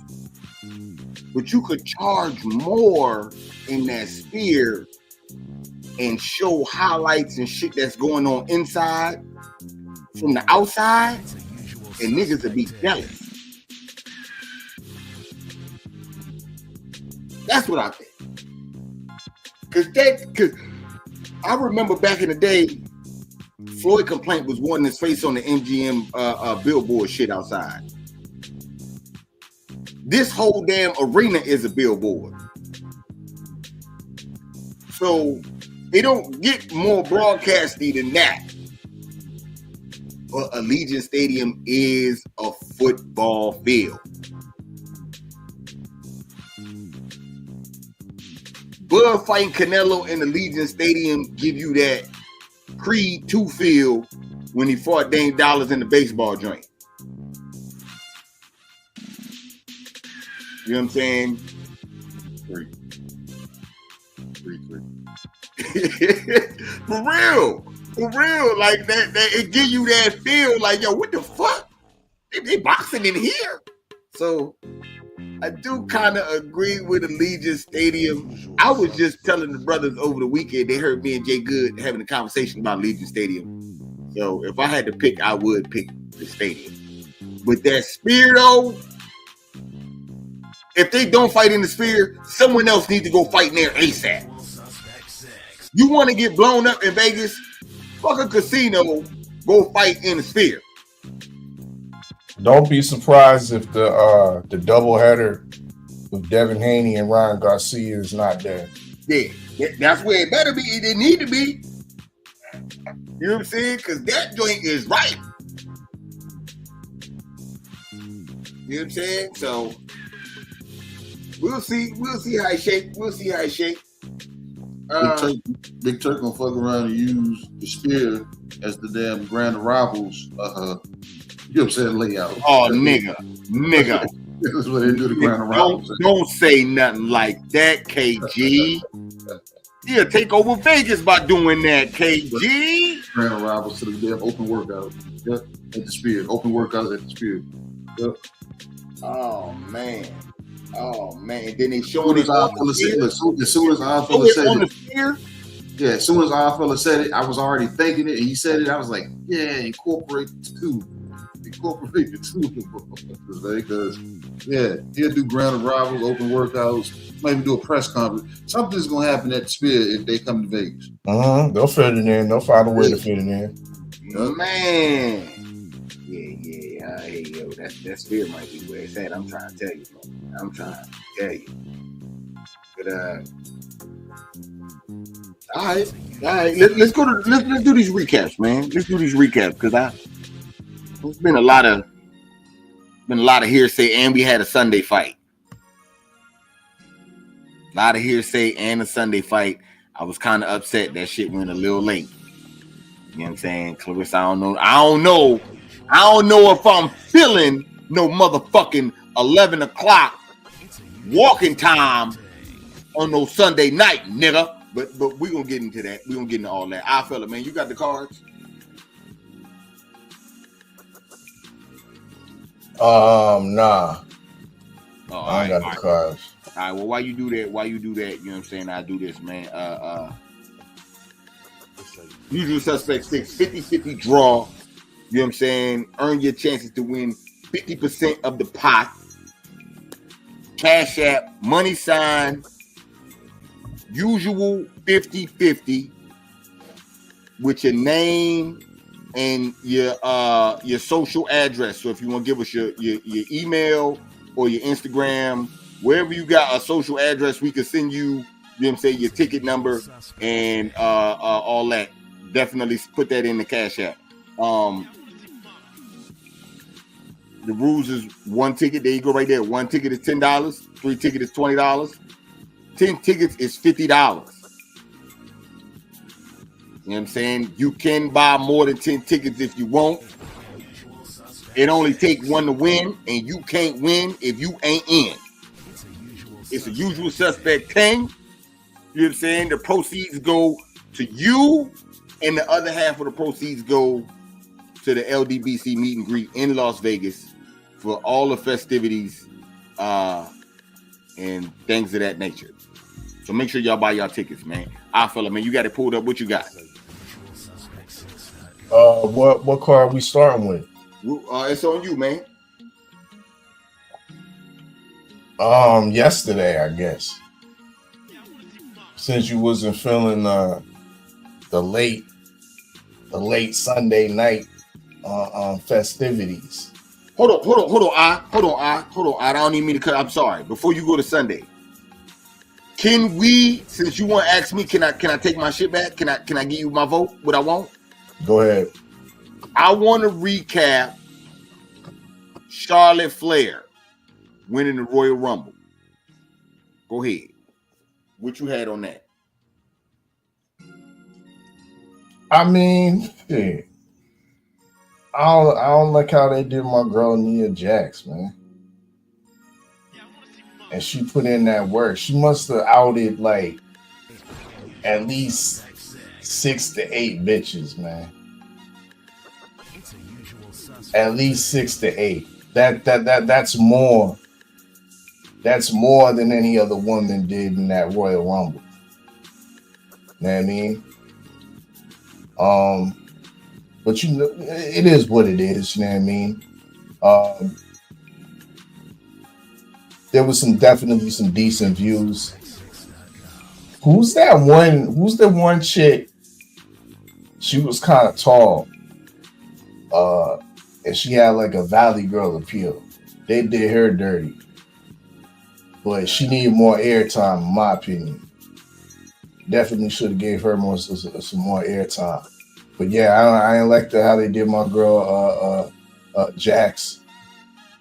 But you could charge more in that Spear and show highlights and shit that's going on inside from the outside, and niggas would be jealous. That's what I think. Cause I remember back in the day, Floyd Complaint was wanting his face on the MGM billboard shit outside. This whole damn arena is a billboard. So it don't get more broadcasty than that. But Allegiant Stadium is a football field. Bud fighting Canelo in Allegiant Stadium give you that Creed 2 feel when he fought Dame Dollars in the baseball joint. You know what I'm saying? Three. For real, like that it give you that feel like, yo, what the fuck? They boxing in here. So I do kind of agree with Allegiant Stadium. I was just telling the brothers over the weekend, they heard me and Jay Good having a conversation about Allegiant Stadium. So if I had to pick, I would pick the stadium. With that Spear though, if they don't fight in the Spear, someone else needs to go fight in there ASAP. You want to get blown up in Vegas? Fuck a casino, go fight in the Spear. Don't be surprised if the doubleheader if Devin Haney and Ryan Garcia is not there. Yeah, that's where it better be. It need to be. You know what I'm saying? Because that joint is right. You know what I'm saying? So we'll see. We'll see how it shake. We'll see how it shake. Big Turk gonna fuck around and use the spear as the damn grand arrivals. You know what I'm saying? Layout. Oh, nigga. This is what they do the grand arrivals. Don't say nothing like that, KG. Yeah, take over Vegas by doing that, KG. Grand arrivals to the damn open workout. Yep, at the spear. Open workouts at the spear. Yep. Oh man. And then they showed it as soon as our fella said on it. The spear. Yeah, as soon as our fella said it, I was already thinking it, and he said it. I was like, yeah, incorporate the two. Because yeah, he'll do ground arrivals, open workouts, might even do a press conference. Something's gonna happen at the Spear if they come to Vegas. They'll fit it in. They'll find a way to fit it in. Man. Yeah. Hey, yo, that Spear might be where it's at. I'm trying to tell you, man. But all right. Let's do these recaps, man. Let's do these recaps because there's been a lot of hearsay, and we had a Sunday fight. A lot of hearsay and a Sunday fight. I was kind of upset that shit went a little late. You know what I'm saying, Clarissa? I don't know if I'm feeling no motherfucking 11 o'clock walking time on no Sunday night, nigga. But we gonna get into that. We gonna get into all that. I fella, man, you got the cards? Nah. I ain't got the cards. All right, well, why you do that? You know what I'm saying? I do this, man. Usual Suspect 6, 50-50 draw. You know what I'm saying? Earn your chances to win 50% of the pot. Cash App, money sign, usual 50-50 with your name and your social address. So if you want to give us your email or your Instagram, wherever you got a social address, we can send you, you know what I'm saying, your ticket number and all that. Definitely put that in the Cash App. The rules is one ticket. There you go right there. One ticket is $10. 3 tickets is $20. 10 tickets is $50. You know what I'm saying? You can buy more than 10 tickets if you want. It only takes one to win, and you can't win if you ain't in. It's a Usual Suspect 10. You know what I'm saying? The proceeds go to you, and the other half of the proceeds go to the LDBC meet and greet in Las Vegas for all the festivities and things of that nature. So make sure y'all buy y'all tickets, man. Fella, man, you got it pulled up. What you got? What car are we starting with? It's on you, man. Yesterday, I guess. Since you wasn't feeling the late Sunday night festivities. Hold on. I don't even mean to cut. I'm sorry. Before you go to Sunday, can we? Since you want to ask me, can I take my shit back? Can I give you my vote? What I want? Go ahead. I want to recap Charlotte Flair winning the Royal Rumble. Go ahead. What you had on that? I mean, shit. I don't like how they did my girl Nia Jax, man. And she put in that work. She must have outed like at least 6 to 8 bitches, man. At least 6 to 8. That's more. That's more than any other woman did in that Royal Rumble. You know what I mean? But you know, it is what it is. You know what I mean? There was definitely some decent views. Who's the one chick? She was kind of tall. And she had like a Valley Girl appeal. They did her dirty. but she needed more airtime, in my opinion. Definitely should have gave her some more airtime. But yeah, I ain't like how they did my girl Jax.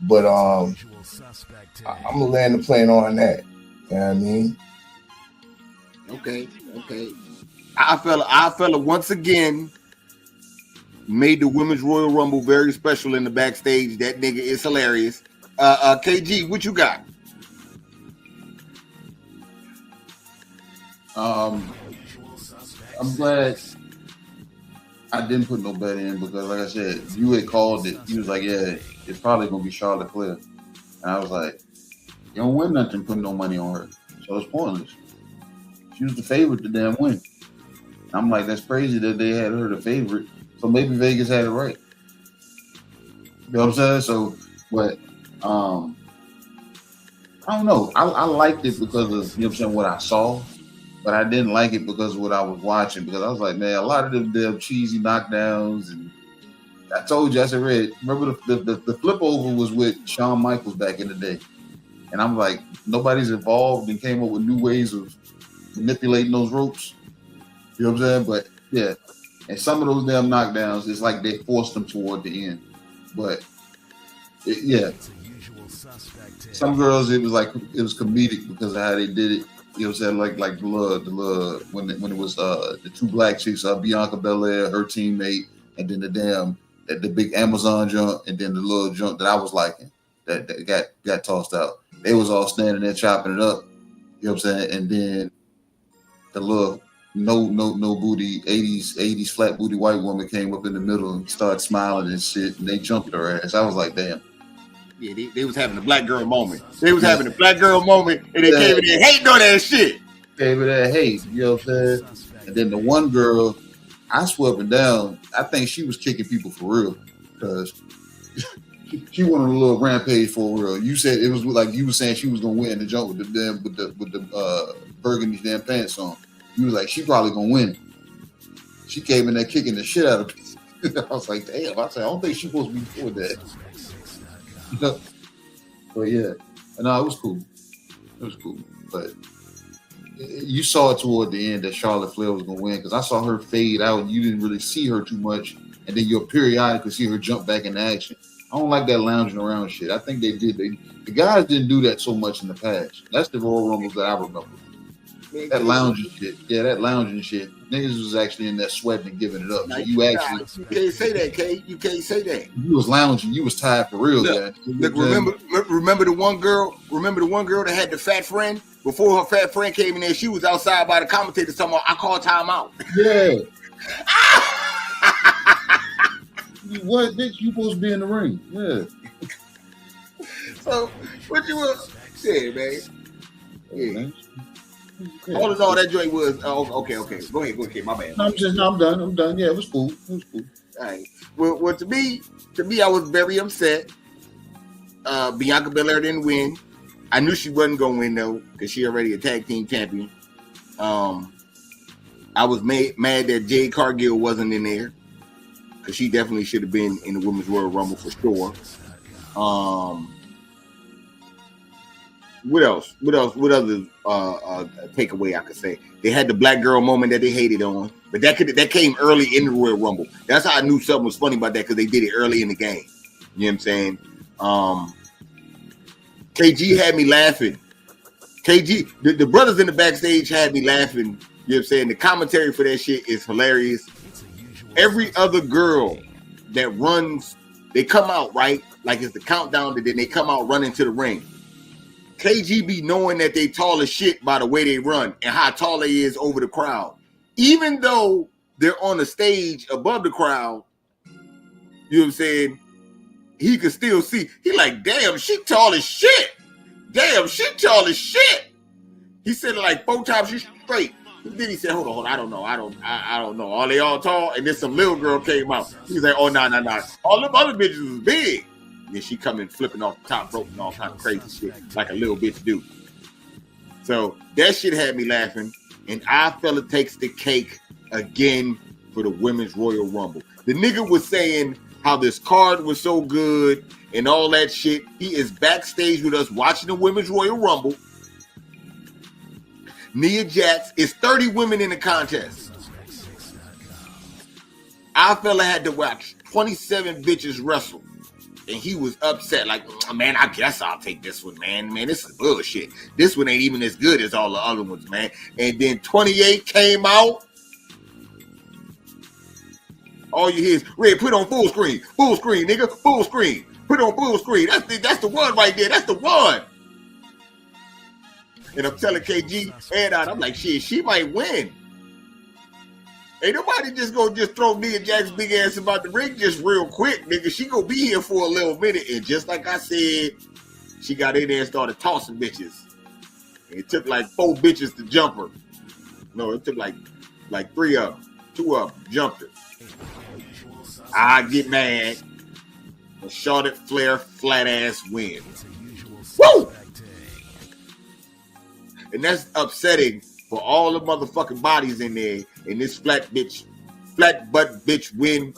But I'm gonna land the plane on that. You know what I mean? Okay. I fella once again made the Women's Royal Rumble very special in the backstage. That nigga is hilarious. KG, what you got? I'm glad I didn't put no bet in because, like I said, you had called it. You was like, yeah, it's probably going to be Charlotte Flair. And I was like, you don't win nothing putting no money on her. So it's pointless. She was the favorite to damn win. I'm like, that's crazy that they had her the favorite. So maybe Vegas had it right. You know what I'm saying? So, but I don't know. I liked it because of, you know what I'm saying, what I saw. But I didn't like it because of what I was watching. Because I was like, man, a lot of them damn cheesy knockdowns. And I told you, I said, Red, remember the flip over was with Shawn Michaels back in the day. And I'm like, nobody's involved and came up with new ways of manipulating those ropes. You know what I'm saying? But yeah, and some of those damn knockdowns, it's like they forced them toward the end. But yeah, some girls, it was comedic because of how they did it. You know what I'm saying? Like the love when it was the two black chicks, Bianca Belair, her teammate, and then the big Amazon jump, and then the little jump that I was liking that got tossed out. They was all standing there chopping it up. You know what I'm saying? And then the little no booty 80s flat booty white woman came up in the middle and started smiling and shit, and they jumped her ass. I was like, damn. Yeah, they was having a black girl moment. They was having a black girl moment, and they came in there hating on that shit. Came in there hate, you know what I'm saying? And then the one girl, I swear up and down, I think she was kicking people for real because she went on a little rampage for real. You said it was like you were saying she was gonna win the jump with the burgundy damn pants on. You was like, she probably gonna win. She came in there kicking the shit out of people. I was like, damn. I said, I don't think she's supposed to be doing that. But yeah, no, it was cool. It was cool. But you saw it toward the end that Charlotte Flair was gonna win because I saw her fade out. You didn't really see her too much, and then you'll periodically see her jump back into action. I don't like that lounging around shit. I think they did. The guys didn't do that so much in the past. That's the Royal Rumbles that I remember. That lounging shit. Yeah, that lounging shit. Niggas was actually in there sweating and giving it up. So you can't say that, K. You can't say that. You was lounging. You was tired for real, man. Look, remember the one girl? Remember the one girl that had the fat friend? Before her fat friend came in there, she was outside by the commentator talking about, I called time out. Yeah. What, bitch? You supposed to be in the ring. Yeah. So, what you want? Yeah, man. Yeah. Man. All in all, that joint was okay. Go ahead, my bad. I'm done. Yeah, it was cool. All right. Well, to me, I was very upset. Bianca Belair didn't win. I knew she wasn't gonna win though, because she already a tag team champion. I was mad that Jade Cargill wasn't in there, because she definitely should have been in the Women's Royal Rumble for sure. What else? What other takeaway I could say? They had the black girl moment that they hated on, but that came early in the Royal Rumble. That's how I knew something was funny about that, because they did it early in the game. You know what I'm saying? KG had me laughing. KG, the brothers in the backstage had me laughing. You know what I'm saying? The commentary for that shit is hilarious. Every other girl that runs, they come out, right? Like it's the countdown, and then they come out running to the ring. KG be knowing that they tall as shit by the way they run and how tall they is over the crowd. Even though they're on the stage above the crowd, you know what I'm saying? He could still see. He like, damn, she tall as shit. Damn, she tall as shit. He said it like 4 times. She's straight. Then he said, hold on. I don't know. Are they all tall? And then some little girl came out. He's like, oh, no. All them other bitches was big. And then she coming flipping off the top rope and all kind of crazy shit like a little bitch do. So that shit had me laughing. And I felt it takes the cake again for the Women's Royal Rumble. The nigga was saying how this card was so good and all that shit. He is backstage with us watching the Women's Royal Rumble. Nia Jax. It's 30 women in the contest. Our fella had to watch 27 bitches wrestle. And he was upset, like, man, I guess I'll take this one, man. Man, this is bullshit. This one ain't even as good as all the other ones, man. And then 28 came out. All you hear is, Red, put on full screen. Full screen, nigga. Full screen. Put on full screen. That's the one right there. That's the one. And I'm telling KG, and I'm like, shit, she might win. Ain't nobody just gonna just throw Nia Jax's big ass about the ring just real quick, nigga. She gonna be here for a little minute. And just like I said, she got in there and started tossing bitches. And it took like 4 bitches to jump her. No, it took like 3 of them. 2 of them jumped her. I get mad. And Charlotte Flair flat ass wins. Woo! And that's upsetting for all the motherfucking bodies in there. And this flat butt bitch win.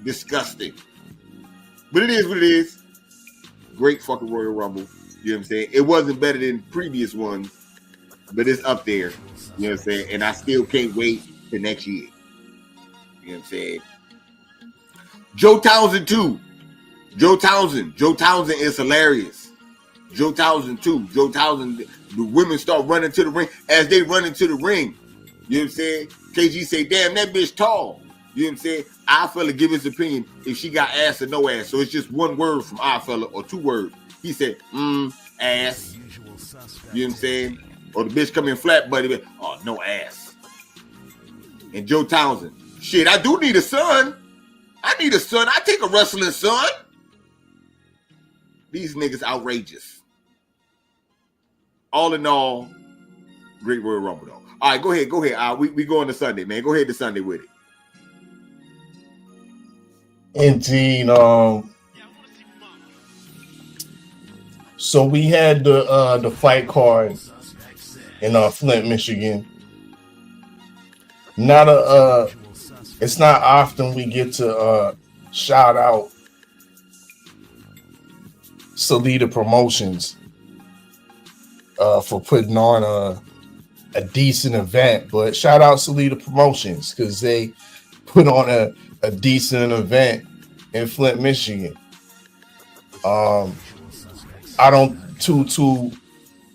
Disgusting. But it is what it is. Great fucking Royal Rumble. You know what I'm saying? It wasn't better than previous ones, but it's up there. You know what I'm saying? And I still can't wait for next year. You know what I'm saying? Joe Townsend too. Joe Townsend is hilarious. Joe Townsend too. Joe Townsend, the women start running to the ring. As they run into the ring, you know what I'm saying? KG say, damn, that bitch tall. You know what I'm saying? Our fella give his opinion if she got ass or no ass. So it's just one word from our fella or 2 words. He said, ass. You know what I'm saying? Or the bitch come in flat buddy, oh, no ass. And Joe Townsend, shit, I do need a son. I need a son. I take a wrestling son. These niggas outrageous. All in all, great Royal Rumble though. All right, go ahead. We going to Sunday, man. Go ahead to Sunday with it. Indeed. So we had the fight card in Flint, Michigan. It's not often we get to shout out Salida Promotions for putting on a decent event, but shout out Salida Promotions because they put on a decent event in Flint, Michigan. I don't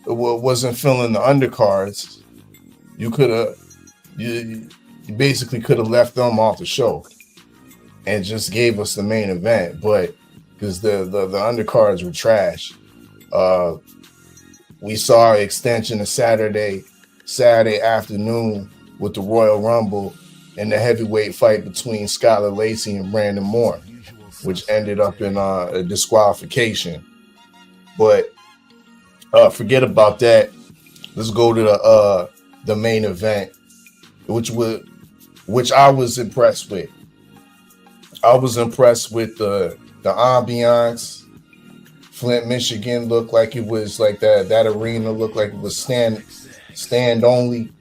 wasn't feeling the undercards. You basically could have left them off the show and just gave us the main event, but because the undercards were trash. We saw an extension of Saturday afternoon with the Royal Rumble and the heavyweight fight between Skylar Lacey and Brandon Moore, which ended up in a disqualification. But forget about that. Let's go to the main event, which I was impressed with. I was impressed with the ambiance. Flint, Michigan looked like it was like that arena looked like it was stand only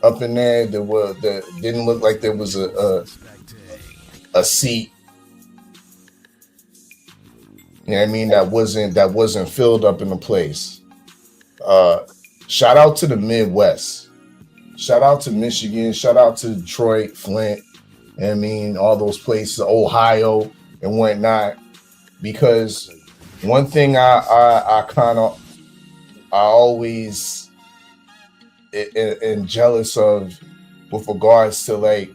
up in there. There didn't look like there was a seat. You know what I mean? That wasn't filled up in the place. Shout out to the Midwest. Shout out to Michigan. Shout out to Detroit, Flint. You know what I mean, all those places, Ohio and whatnot. Because one thing I always am jealous of with regards to like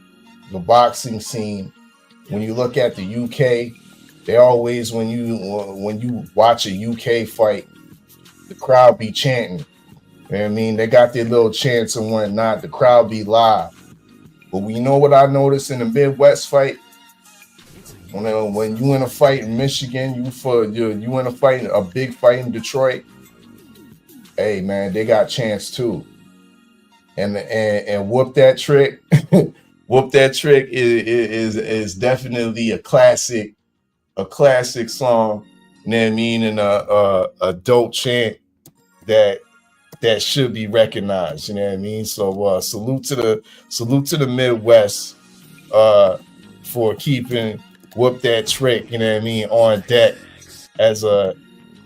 the boxing scene. When you look at the UK, they always when you watch a UK fight, the crowd be chanting. You know what I mean? They got their little chants and whatnot. The crowd be live. But you know what I noticed in the Midwest fight? When you in a fight in Michigan, you in a fight, a big fight in Detroit. Hey man, they got chance too. And whoop that trick. Whoop that trick is definitely a classic song. You know what I mean? And a dope chant that should be recognized. You know what I mean? So salute to the Midwest for keeping Whoop That Trick, you know what I mean, on deck as a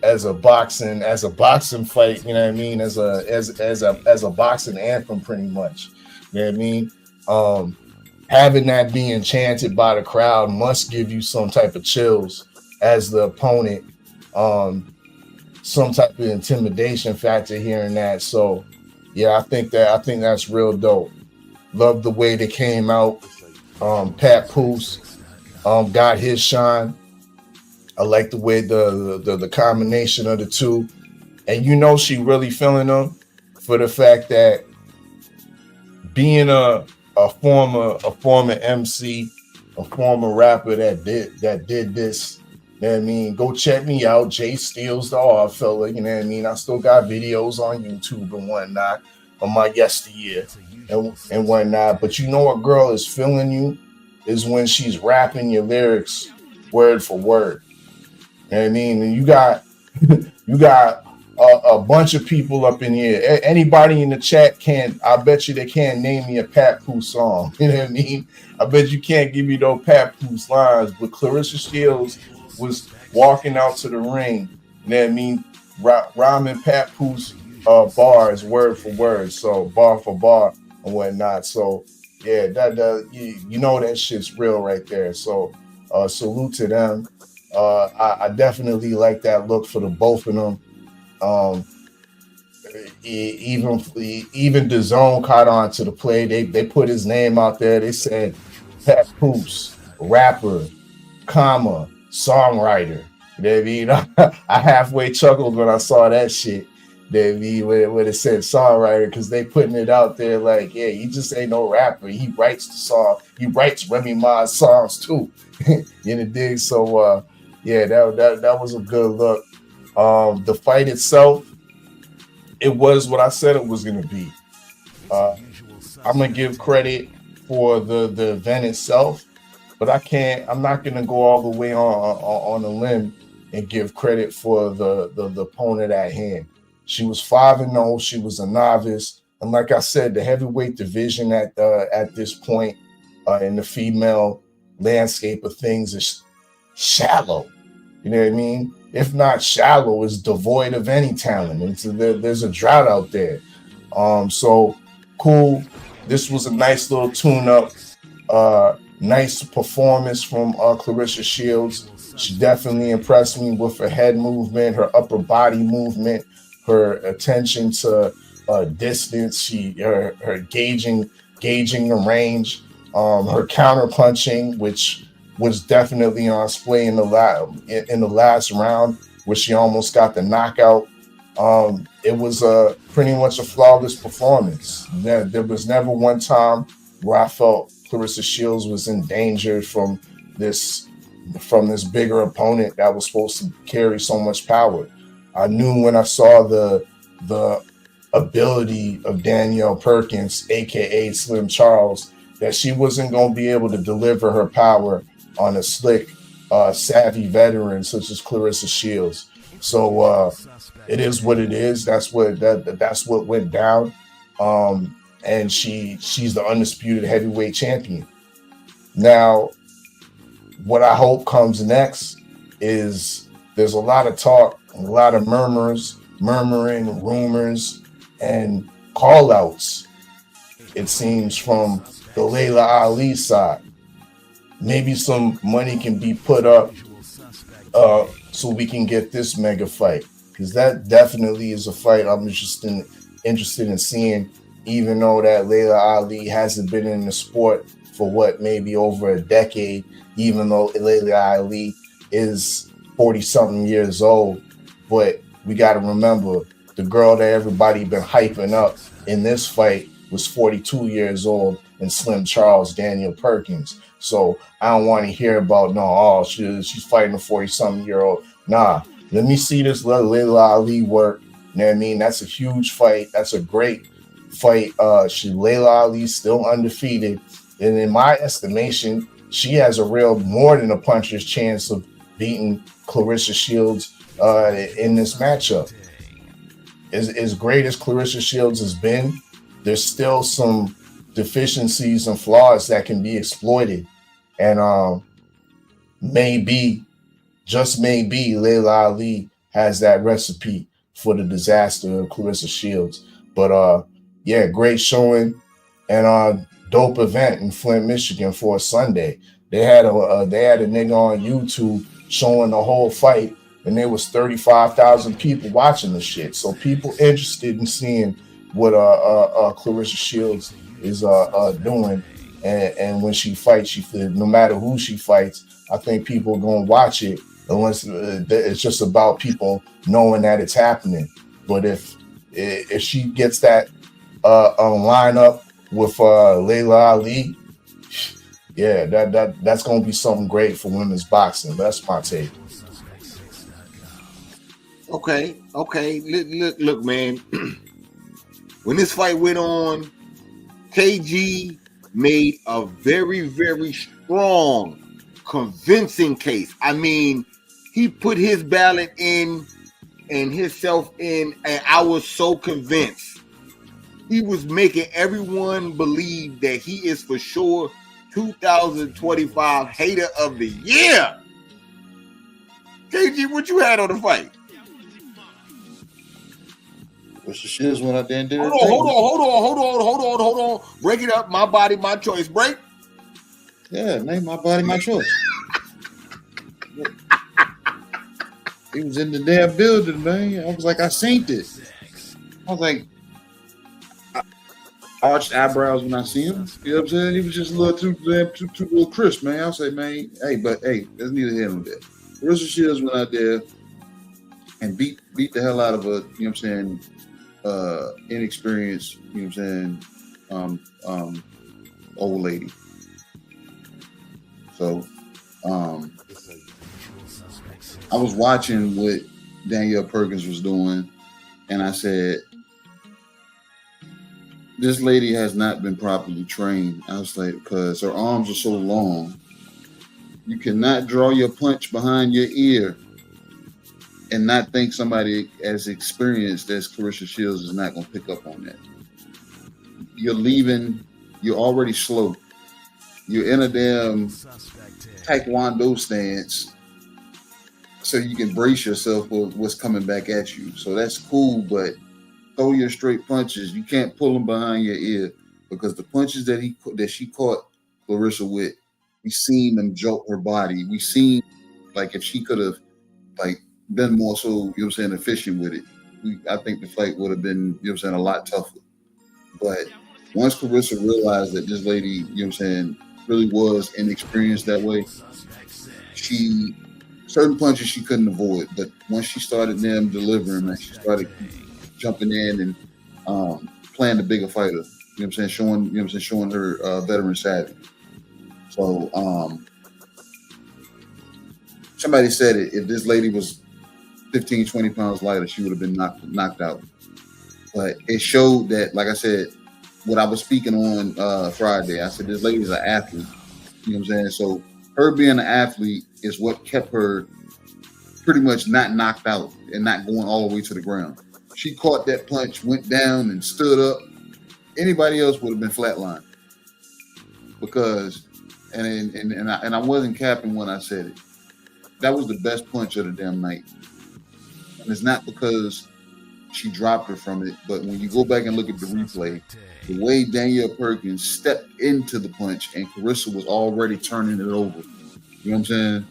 as a boxing fight, you know what I mean, as a boxing anthem, pretty much. You know what I mean? Having that being chanted by the crowd must give you some type of chills as the opponent, some type of intimidation factor hearing that. So yeah, I think that's real dope. Love the way they came out. Pat Poose got his shine. I like the way the combination of the two, and you know she really feeling them for the fact that being a former MC, a former rapper that did this. You know what I mean? Go check me out, Jay Steele's the Odd Fella. You know what I mean? I still got videos on YouTube and whatnot on my yesteryear and whatnot. But you know what girl is feeling you is when she's rapping your lyrics word for word. You know what I mean? And you got a bunch of people up in here. Anybody in the chat I bet you they can't name me a Pat Poose song. You know what I mean? I bet you can't give me those Pat Poose lines. But Clarissa Shields was walking out to the ring. You know what I mean? Rhyming Pat Poose bars word for word. So bar for bar and whatnot. So yeah, you know that shit's real right there. So salute to them. I definitely like that look for the both of them. Even the zone caught on to the play. They put his name out there. They said Pat Poose, rapper, comma, songwriter. You know what I mean? I halfway chuckled when I saw that shit. You know what I mean? When it said songwriter, because they putting it out there like, yeah, he just ain't no rapper. He writes the song. He writes Remy Ma's songs too. In the dig. So yeah, that was a good look. The fight itself, it was what I said it was going to be. I'm going to give credit for the event itself, but I'm not going to go all the way on a limb and give credit for the opponent at hand. She was 5-0. She was a novice. And like I said, the heavyweight division at this point in the female landscape of things is shallow. You know what I mean? If not shallow, is devoid of any talent. There's a drought out there. So cool. This was a nice little tune-up. Nice performance from Clarissa Shields. She definitely impressed me with her head movement, her upper body movement, her attention to distance, her gauging the range, her counter punching, which was definitely on display in the last round, where she almost got the knockout. It was pretty much a flawless performance. There was never one time where I felt Clarissa Shields was in danger from this bigger opponent that was supposed to carry so much power. I knew when I saw the ability of Danielle Perkins, aka Slim Charles, that she wasn't going to be able to deliver her power on a slick, savvy veteran such as Clarissa Shields. So it is what it is. That's what went down. And she's the undisputed heavyweight champion. Now, what I hope comes next is there's a lot of talk, a lot of murmuring, rumors, and call-outs, it seems, from the Layla Ali side. Maybe some money can be put up so we can get this mega fight, because that definitely is a fight I'm interested in seeing, even though that Layla Ali hasn't been in the sport for maybe over a decade, even though Layla Ali is 40-something years old. But we got to remember, the girl that everybody been hyping up in this fight was 42 years old, and Slim Charles, Danielle Perkins. So I don't want to hear about, she's fighting a 40-something-year-old. Nah, let me see this Layla Ali work. You know what I mean? That's a huge fight. That's a great fight. Layla Ali's still undefeated. And in my estimation, she has a real more than a puncher's chance of beating Clarissa Shields in this matchup. As great as Clarissa Shields has been, there's still some deficiencies and flaws that can be exploited. And just maybe, Layla Ali has that recipe for the disaster of Clarissa Shields. But yeah, great showing and dope event in Flint, Michigan for a Sunday. They had a nigga on YouTube showing the whole fight, and there was 35,000 people watching the shit. So people interested in seeing what Clarissa Shields is doing, and when she fights, no matter who she fights, I think people are gonna watch it. Unless it's just about people knowing that it's happening. But if she gets that lineup with Layla Ali, yeah, that's gonna be something great for women's boxing. That's my take. Okay. Look, man. When this fight went on, KG made a very, very strong, convincing case. I mean, he put his ballot in and himself in, and I was so convinced. He was making everyone believe that he is for sure 2025 hater of the year. KG, what you had on the fight? What's the shiz when I did it? Hold on. Break it up. My body, my choice. Break. Yeah, name my body, my choice. He was in the damn building, man. I was like, I seen this. I was like, I arched eyebrows when I see him. You know what I'm saying? He was just a little too little crisp, man. I say, man, hey, that's neither here nor there. Clarissa Shields went out there and beat the hell out of a, you know what I'm saying, inexperienced, you know what I'm saying, old lady. So, I was watching what Danielle Perkins was doing, and I said, this lady has not been properly trained. I was like, because her arms are so long, you cannot draw your punch behind your ear and not think somebody as experienced as Clarissa Shields is not going to pick up on that. You're already slow. You're in a damn taekwondo stance, so you can brace yourself for what's coming back at you. So that's cool, but throw your straight punches. You can't pull them behind your ear, because the punches that she caught Clarissa with, we seen them jolt her body. We seen, like, if she could have been more so, you know what I'm saying, efficient with it, I think the fight would have been, you know what I'm saying, a lot tougher. But once Clarissa realized that this lady, you know what I'm saying, really was inexperienced that way, certain punches she couldn't avoid. But once she started them delivering, man, she started jumping in and playing the bigger fighter. You know what I'm saying? Showing her veteran savvy. So somebody said it, if this lady was 15, 20 pounds lighter, she would have been knocked out. But it showed that, like I said, what I was speaking on Friday, I said this lady's an athlete. You know what I'm saying? So her being an athlete is what kept her pretty much not knocked out and not going all the way to the ground. She caught that punch, went down and stood up. Anybody else would have been flatlined. Because, and I wasn't capping when I said it, that was the best punch of the damn night. And it's not because she dropped her from it, but when you go back and look at the replay, the way Danielle Perkins stepped into the punch and Clarissa was already turning it over. You know what I'm saying?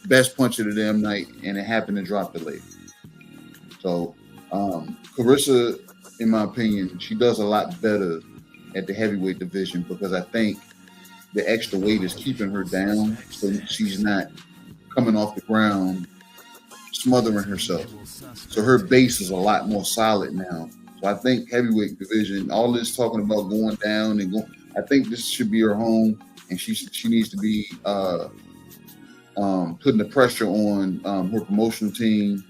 Best punch of the damn night, and it happened to drop it later. So Clarissa, in my opinion, she does a lot better at the heavyweight division, because I think the extra weight is keeping her down, so she's not coming off the ground smothering herself. So her base is a lot more solid now. So I think heavyweight division, all this talking about going down and going, I think this should be her home, and she needs to be putting the pressure on her promotional team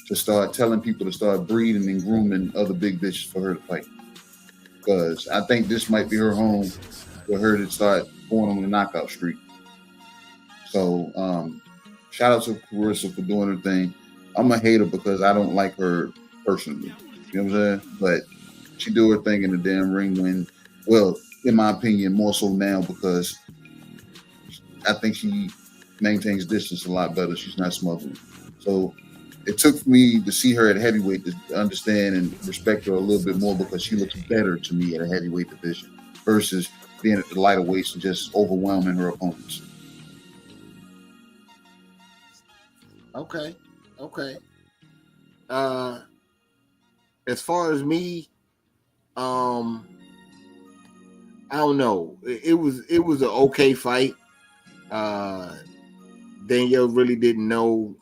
to start telling people to start breeding and grooming other big bitches for her to fight. Because I think this might be her home for her to start going on the knockout streak. So shout out to Clarissa for doing her thing. I'm a hater because I don't like her personally. You know what I'm saying? But she do her thing in the damn ring when, well, in my opinion, more so now, because I think she maintains distance a lot better. She's not smothering. So it took me to see her at heavyweight to understand and respect her a little bit more because she looks better to me at a heavyweight division versus being at the lighter weights and just overwhelming her opponents. Okay. As far as me, I don't know. It was an okay fight. Danielle really didn't know.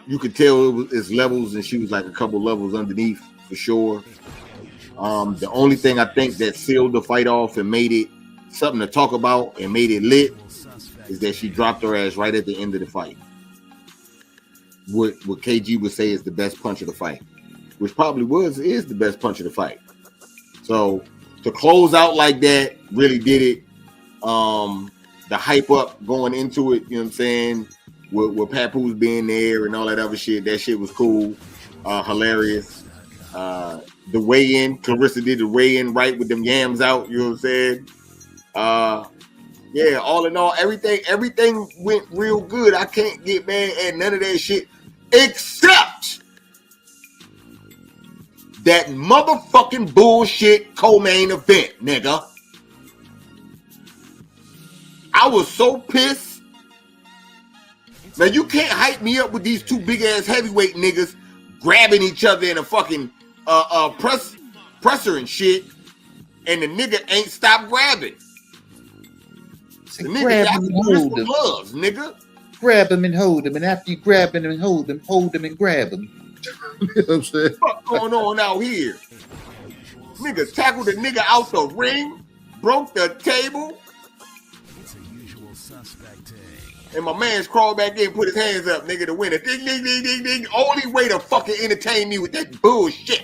You could tell it's levels, and she was like a couple levels underneath for sure. The only thing I think that sealed the fight off and made it something to talk about and made it lit is that she dropped her ass right at the end of the fight. What KG would say is the best punch of the fight, which probably is the best punch of the fight. So to close out like that really did it. The hype up going into it, you know what I'm saying? With Papoose being there and all that other shit, that shit was cool, hilarious. The weigh-in, Clarissa did the weigh-in right with them yams out, you know what I'm saying? Yeah, all in all, everything went real good. I can't get mad at none of that shit except that motherfucking bullshit co-main event, nigga. I was so pissed. Now you can't hype me up with these two big ass heavyweight niggas grabbing each other in a fucking presser and shit, and the nigga ain't stopped grabbing. The nigga got the wrist with gloves, nigga. Grab him and hold him, and after you grab him and hold him and grab him. You know what I'm saying? What's going on out here? Nigga tackled the nigga out the ring, broke the table. And my man's crawled back in, put his hands up, nigga, to win it. Ding, ding, ding, ding, ding. Only way to fucking entertain me with that bullshit.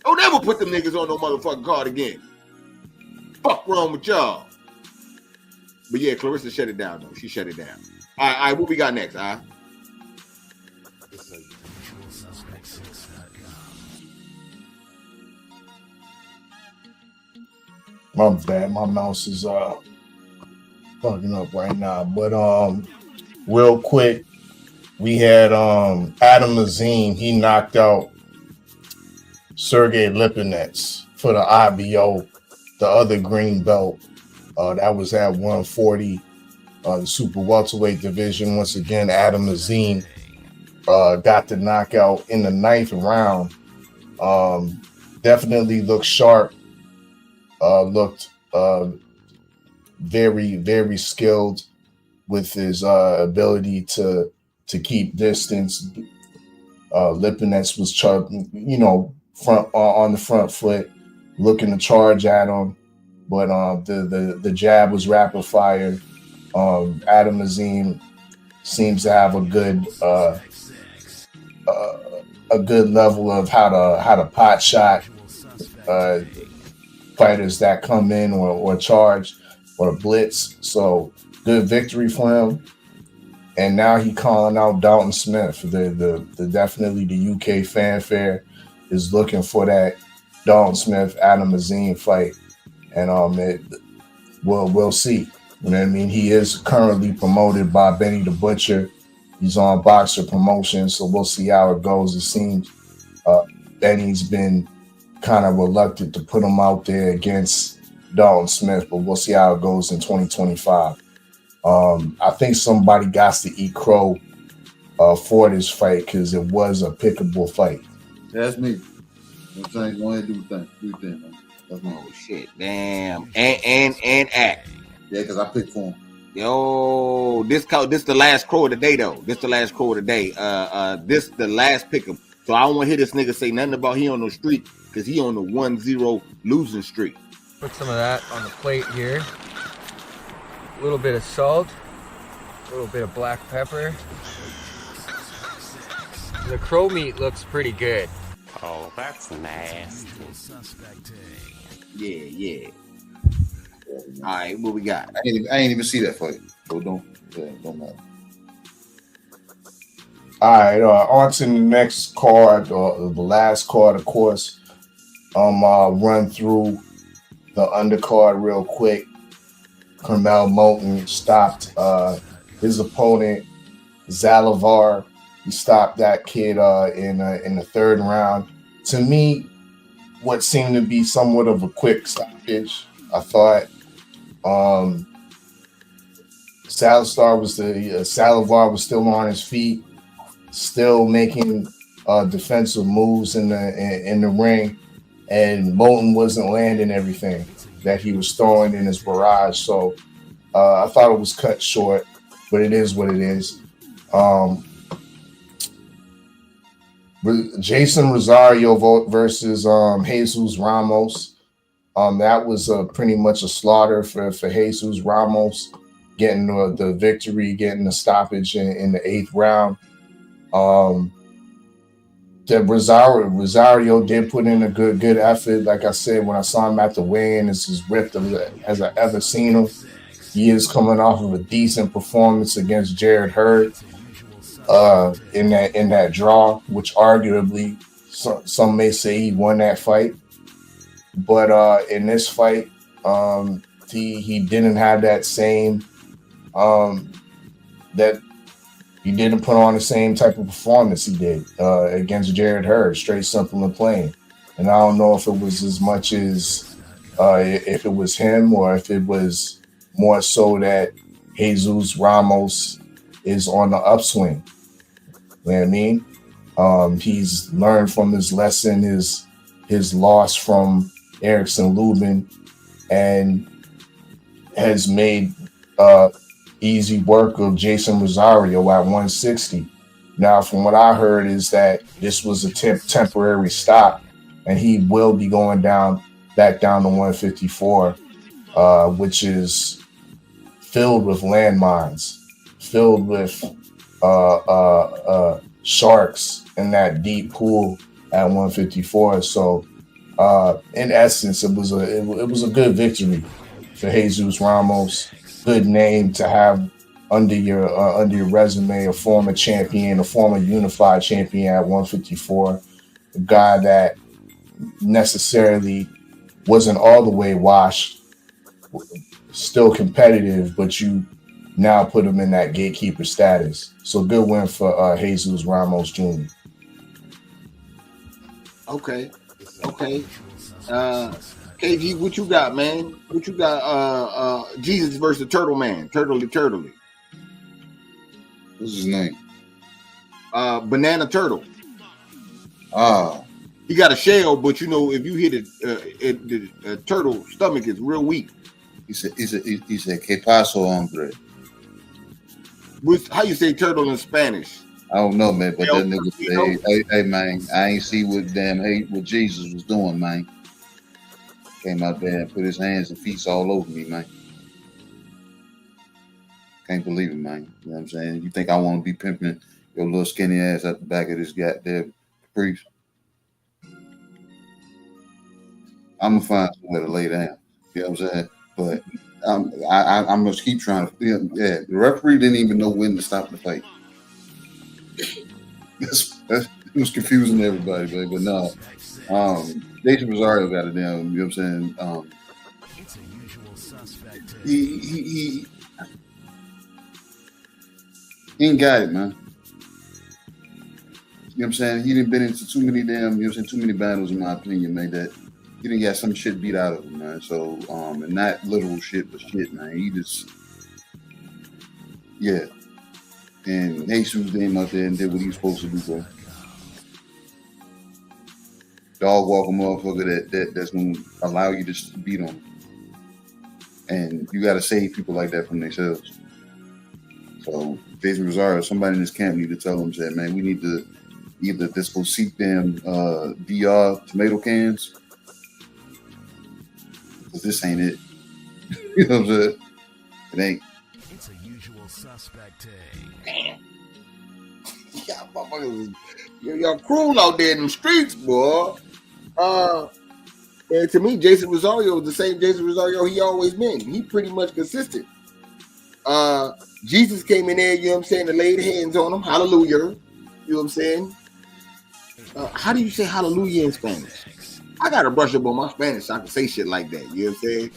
Don't ever put them niggas on no motherfucking card again. Fuck wrong with y'all. But yeah, Clarissa shut it down, though. She shut it down. All right, what we got next, huh? My bad. My mouse is fucking up right now. But real quick, we had Adam Azim. He knocked out Sergey Lipinets for the IBO, the other green belt. That was at 140, the super welterweight division. Once again, Adam Azim got the knockout in the 9th round. Definitely looked sharp. Looked very, very skilled with his ability to keep distance. Lipinets was on the front foot, looking to charge at him, but the jab was rapid fire. Adam Azim seems to have a good level of how to pot shot fighters that come in or charge or blitz. So good victory for him. And now he calling out Dalton Smith. The definitely the UK fanfare is looking for that Dalton Smith Adam Azim fight, and we'll see. You know what I mean? He is currently promoted by Benny the Butcher. He's on Boxer Promotion, so we'll see how it goes. It seems Benny's been kind of reluctant to put him out there against Dalton Smith, but we'll see how it goes in 2025. I think somebody got to eat crow for this fight because it was a pickable fight. That's me. I'm saying, go ahead and do the thing, man. That's me. Oh shit, damn, and act. Yeah, because I picked for him. Yo, this the last crow of the day though. This the last crow of the day. This the last pick'em. So I don't want to hear this nigga say nothing about he on the streak because he on the 1-0 losing streak. Put some of that on the plate here. A little bit of salt, a little bit of black pepper. The crow meat looks pretty good. Oh, that's nasty. Yeah. All right, what we got? I ain't even see that fight. So don't matter. All right, on to the next card, or the last card, of course. Run through the undercard real quick. Carmel Moulton stopped his opponent, Zalavar He stopped that kid in the third round. To me, what seemed to be somewhat of a quick stoppage. I thought Salivar was still on his feet, still making defensive moves in the ring, and Moulton wasn't landing everything that he was throwing in his barrage. So I thought it was cut short, but it is what it is. Jason Rosario versus Jesus Ramos. That was pretty much a slaughter for Jesus Ramos, getting the victory, getting the stoppage in the 8th round. That Rosario did put in a good effort. Like I said, when I saw him at the weigh-in, it's as ripped as I ever seen him. He is coming off of a decent performance against Jared Hurd in that draw, which arguably some may say he won that fight. But in this fight, he didn't have that same that he didn't put on the same type of performance he did against Jared Hurd, straight, simple, and plain. And I don't know if it was as much as if it was him or if it was more so that Jesus Ramos is on the upswing. You know what I mean? He's learned from his lesson, his loss from Erickson Lubin, and has made easy work of Jason Rosario at 160. Now, from what I heard is that this was a temporary stop, and he will be going back down to 154, which is filled with landmines, filled with sharks in that deep pool at 154. So, in essence, it was a good victory for Jesus Ramos. Good name to have under your resume, a former champion, a former unified champion at 154, a guy that necessarily wasn't all the way washed, still competitive, but you now put him in that gatekeeper status. So good win for Jesus Ramos Jr. Okay. KG, what you got, man? What you got? Jesus versus Turtle Man. Turtley. What's his name? Banana Turtle. Ah. He got a shell, but you know, if you hit it, the turtle stomach is real weak. He said, "Que paso, hombre?" How you say turtle in Spanish? I don't know, man, but that nigga said, hey, man, I ain't see what Jesus was doing, man. Came out there and put his hands and feet all over me, man. Can't believe it, man. You know what I'm saying? You think I want to be pimping your little skinny ass at the back of this goddamn Caprice? I'm gonna find somewhere to lay down. You know what I'm saying? But I'm gonna keep trying to. Yeah, the referee didn't even know when to stop the fight. It was confusing to everybody, baby. But no, Jason Rosario got it down. You know what I'm saying? He ain't got it, man. You know what I'm saying? He didn't been into too many too many battles, in my opinion, man, that he didn't get some shit beat out of him, man. So, and not literal shit, but shit, man. He just, yeah. And Jesus came out there and did what he was supposed to do, bro. Dog walk a motherfucker that's gonna allow you to beat on him. And you gotta save people like that from themselves. So Jason Rosario, somebody in this camp need to tell him, say, man, we need to either just go seek them DR tomato cans, because this ain't it. You know what I'm saying? It ain't. It's a usual suspect Damn. Y'all cruel out there in them streets, boy. And to me, Jason Rosario is the same Jason Rosario he always been. He pretty much consistent. Jesus came in there, you know what I'm saying, and laid hands on him. Hallelujah. You know what I'm saying? How do you say hallelujah in Spanish? I gotta brush up on my Spanish so I can say shit like that. You know what I'm saying?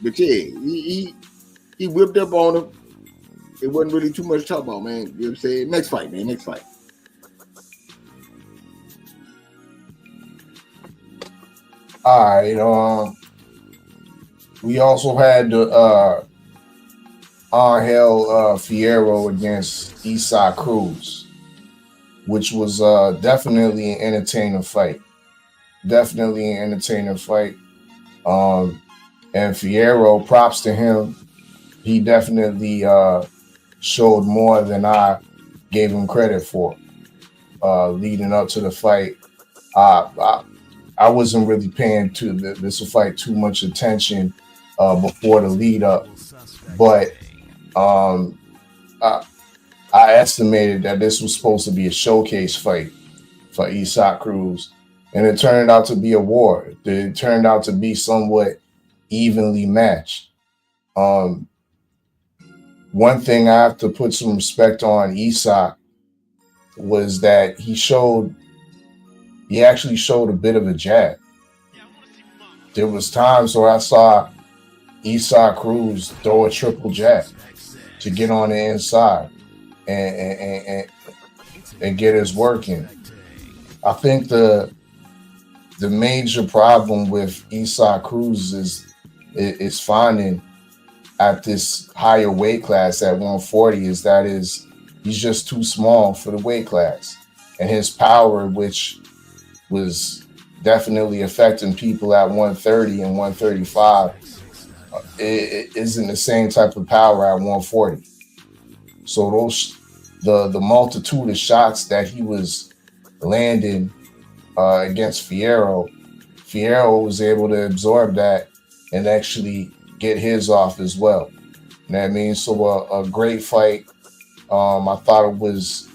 But yeah, he whipped up on him. it wasn't really too much to talk about, man. You know what I'm saying? Next fight, man. Next fight. All right. We also had the Angel Fierro against Isaac Cruz, which was definitely an entertaining fight. Definitely an entertaining fight. And Fierro, props to him. He definitely showed more than I gave him credit for leading up to the fight. I wasn't really paying to this fight too much attention before the lead up, but I estimated that this was supposed to be a showcase fight for Isaac Cruz, and it turned out to be a war. It turned out to be somewhat evenly matched. One thing I have to put some respect on Isaac was that he actually showed a bit of a jab. There was times where I saw Isaac Cruz throw a triple jab to get on the inside and get his work in. I think the major problem with Isaac Cruz is finding at this higher weight class at 140 is that he's just too small for the weight class, and his power, which was definitely affecting people at 130 and 135, it isn't the same type of power at 140. So the multitude of shots that he was landing against Fierro was able to absorb that and actually get his off as well. You know what I mean? So a great fight. I thought it was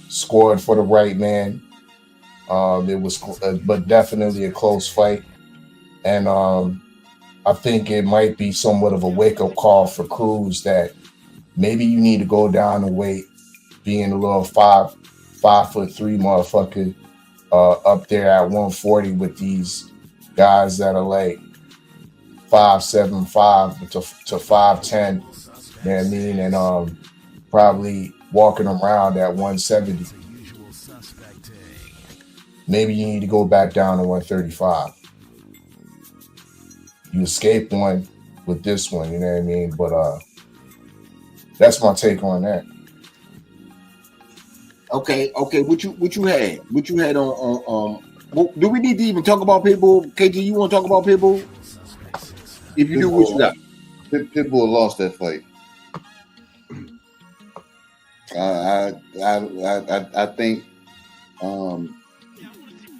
scored for the right man. It was, but definitely a close fight, and I think it might be somewhat of a wake-up call for Cruz that maybe you need to go down in weight, being a little 5'3" motherfucker up there at 140 with these guys that are like 5'7" to 5'10", you know what I mean, and probably walking around at 170. Maybe you need to go back down to 135. You escaped one with this one, you know what I mean? But that's my take on that. Okay. What you had on do we need to even talk about Pitbull? KG, you want to talk about Pitbull? If you do, what you got? Pitbull lost that fight. I think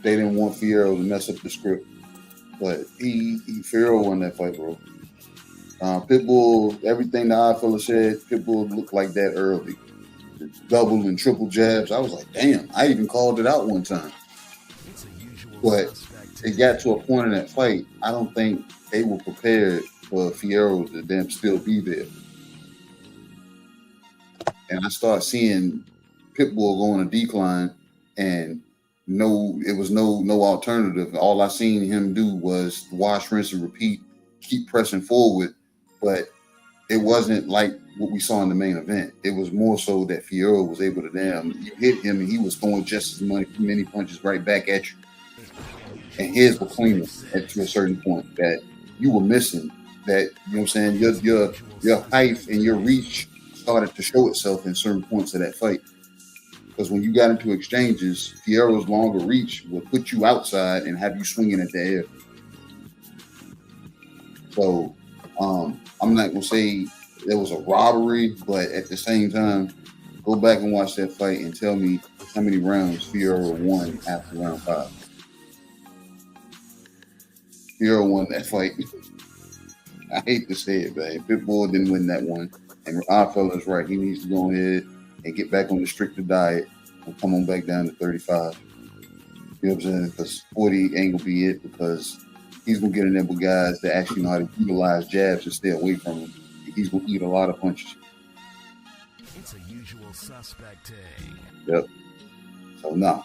they didn't want Fierro to mess up the script, but Fierro won that fight, bro. Pitbull, everything the eye fella said, Pitbull looked like that early. Double and triple jabs. I was like, damn, I even called it out one time. But it got to a point in that fight, I don't think they were prepared for Fierro to then still be there. And I start seeing Pitbull go on a decline, and it was no alternative. All I seen him do was wash, rinse, and repeat, keep pressing forward. But it wasn't like what we saw in the main event. It was more so that Fierro was able to you hit him, and he was throwing just as many punches right back at you. And his were cleaner to a certain point that you were missing. That, you know what I'm saying, your height and your reach started to show itself in certain points of that fight. Because when you got into exchanges, Fierro's longer reach would put you outside and have you swinging at the air. So I'm not going to say there was a robbery, but at the same time, go back and watch that fight and tell me how many rounds Fierro won after round 5. Fierro won that fight. I hate to say it, man. Pitbull didn't win that one. And our fella's right. He needs to go ahead and get back on the stricter diet and come on back down to 35. You know what I'm saying? Because 40 ain't going to be it, because he's going to get in there with guys that actually know how to utilize jabs and stay away from him. He's going to eat a lot of punches. It's a usual suspect. Yep. So, nah.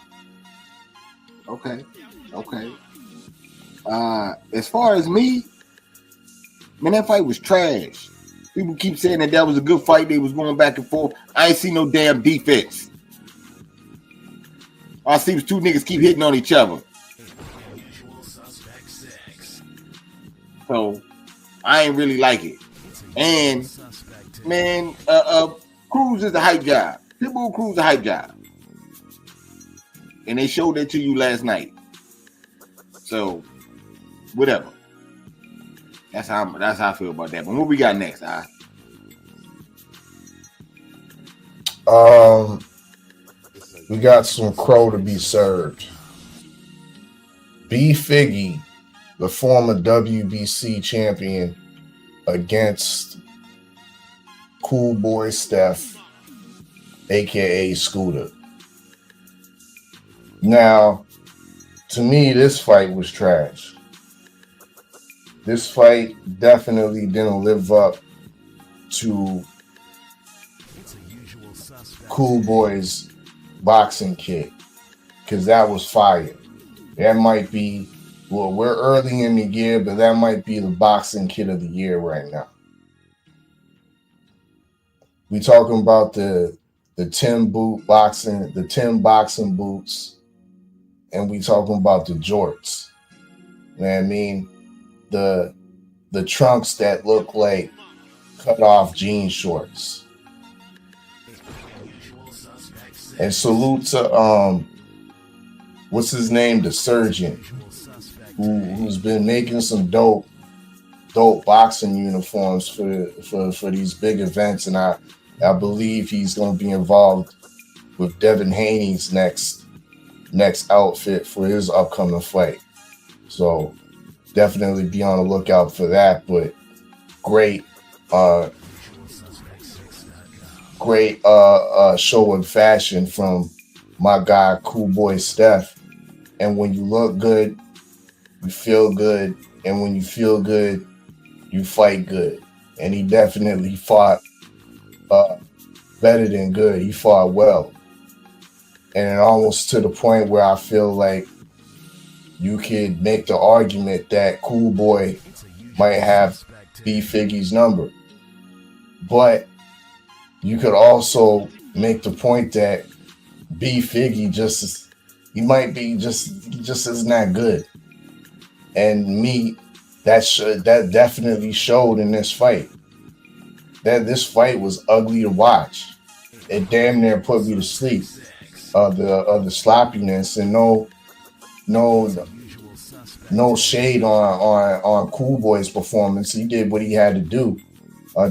Okay. As far as me, man, that fight was trash. People keep saying that was a good fight. They was going back and forth. I ain't see no damn defense. All I see was two niggas keep hitting on each other. So I ain't really like it. And man, Cruz is a hype job. Pitbull Cruz is a hype job. And they showed that to you last night. So whatever. That's how I feel about that. But what we got next, we got some crow to be served. B Figgy, the former WBC champion, against Cool Boy Steph, aka Scooter. Now, to me, this fight was trash. This fight definitely didn't live up to Cool Boy's boxing kit, because that was fire. That might be, well, we're early in the year, but that might be the boxing kit of the year right now. We talking about the Tim boxing boots, and we talking about the jorts. You know what I mean? The trunks that look like cut off jean shorts. And salute to what's his name, the surgeon, who's been making some dope boxing uniforms for these big events, and I believe he's going to be involved with Devin Haney's next outfit for his upcoming fight. So definitely be on the lookout for that. But great show of fashion from my guy Cool Boy Steph. And when you look good, you feel good, and when you feel good, you fight good. And he definitely fought better than good. He fought well, and almost to the point where I feel like you could make the argument that Cool Boy might have B Figgy's number. But you could also make the point that B Figgy he might be just isn't that good. And that definitely showed in this fight. That this fight was ugly to watch. It damn near put me to sleep of the sloppiness, and no shade on Cool Boy's performance. He did what he had to do.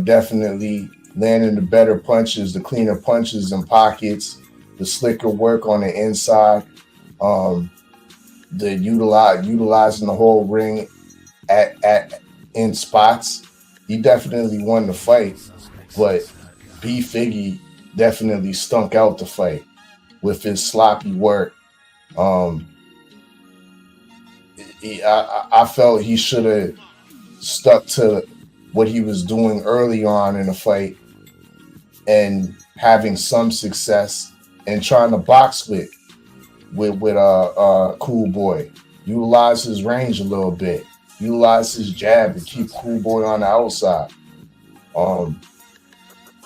Definitely landing the better punches, the cleaner punches and pockets, the slicker work on the inside, the utilizing the whole ring in spots. He definitely won the fight, but B Figgy definitely stunk out the fight with his sloppy work. I felt he should have stuck to what he was doing early on in the fight and having some success and trying to box with Cool Boy. Utilize his range a little bit. Utilize his jab to keep Cool Boy on the outside.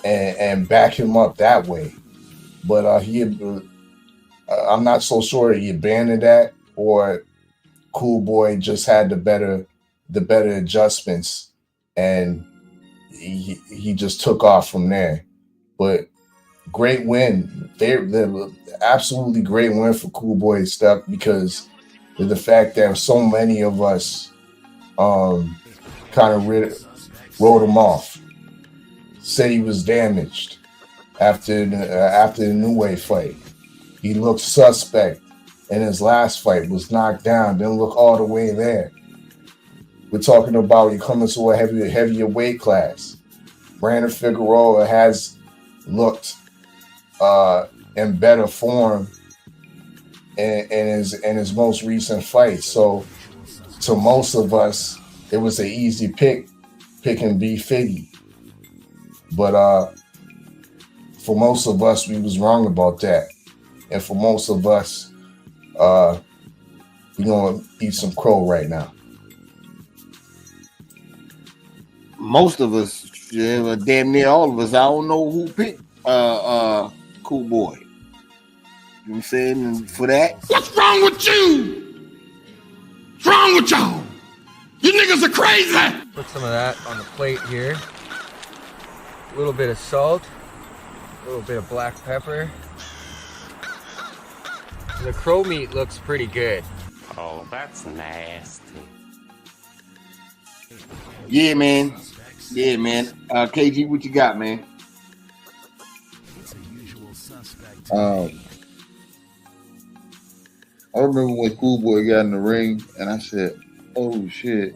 And back him up that way. But I'm not so sure he abandoned that, or Cool Boy just had the better adjustments, and he just took off from there. But great win. They're absolutely great win for Cool Boy stuff, because of the fact that so many of us kind of wrote him off. Said he was damaged after the New Way fight. He looked suspect in his last fight, was knocked down, didn't look all the way there. We're talking about you coming to a heavier weight class. Brandon Figueroa has looked in better form in his most recent fight. So to most of us, it was an easy picking B Figgy. But for most of us, we was wrong about that. And for most of us, we're going to eat some crow right now. most of us, damn near all of us, I don't know who picked Cool Boy. You know what I'm saying? And for that, What's wrong with you? What's wrong with y'all? You niggas are crazy. Put some of that on the plate here. A little bit of salt, a little bit of black pepper. The crow meat looks pretty good. Oh, that's nasty. yeah, man. Yeah, man. KG, what you got, man? I remember when Cool Boy got in the ring, and I said, "Oh shit!"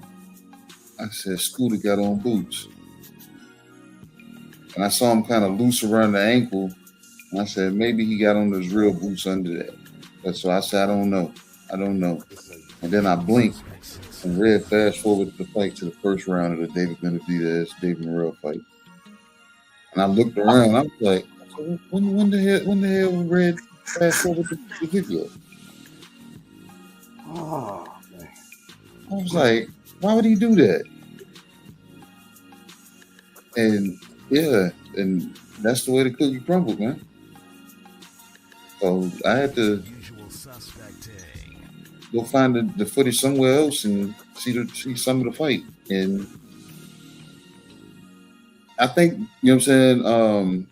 I said, "Scooter got on boots," and I saw him kind of loose around the ankle, and I said, "Maybe he got on those real boots under that." That's so I said, "I don't know, And then I blinked and read fast forward the fight to the first round of the David Benavidez David Morrell fight, and I looked around. I was like, "When the hell read fast forward the video?" Oh, man. I was like, why would he do that? And yeah, and that's the way the cookie crumbled, man. So I had to go find the footage somewhere else and see some of the fight. And I think, you know what I'm saying,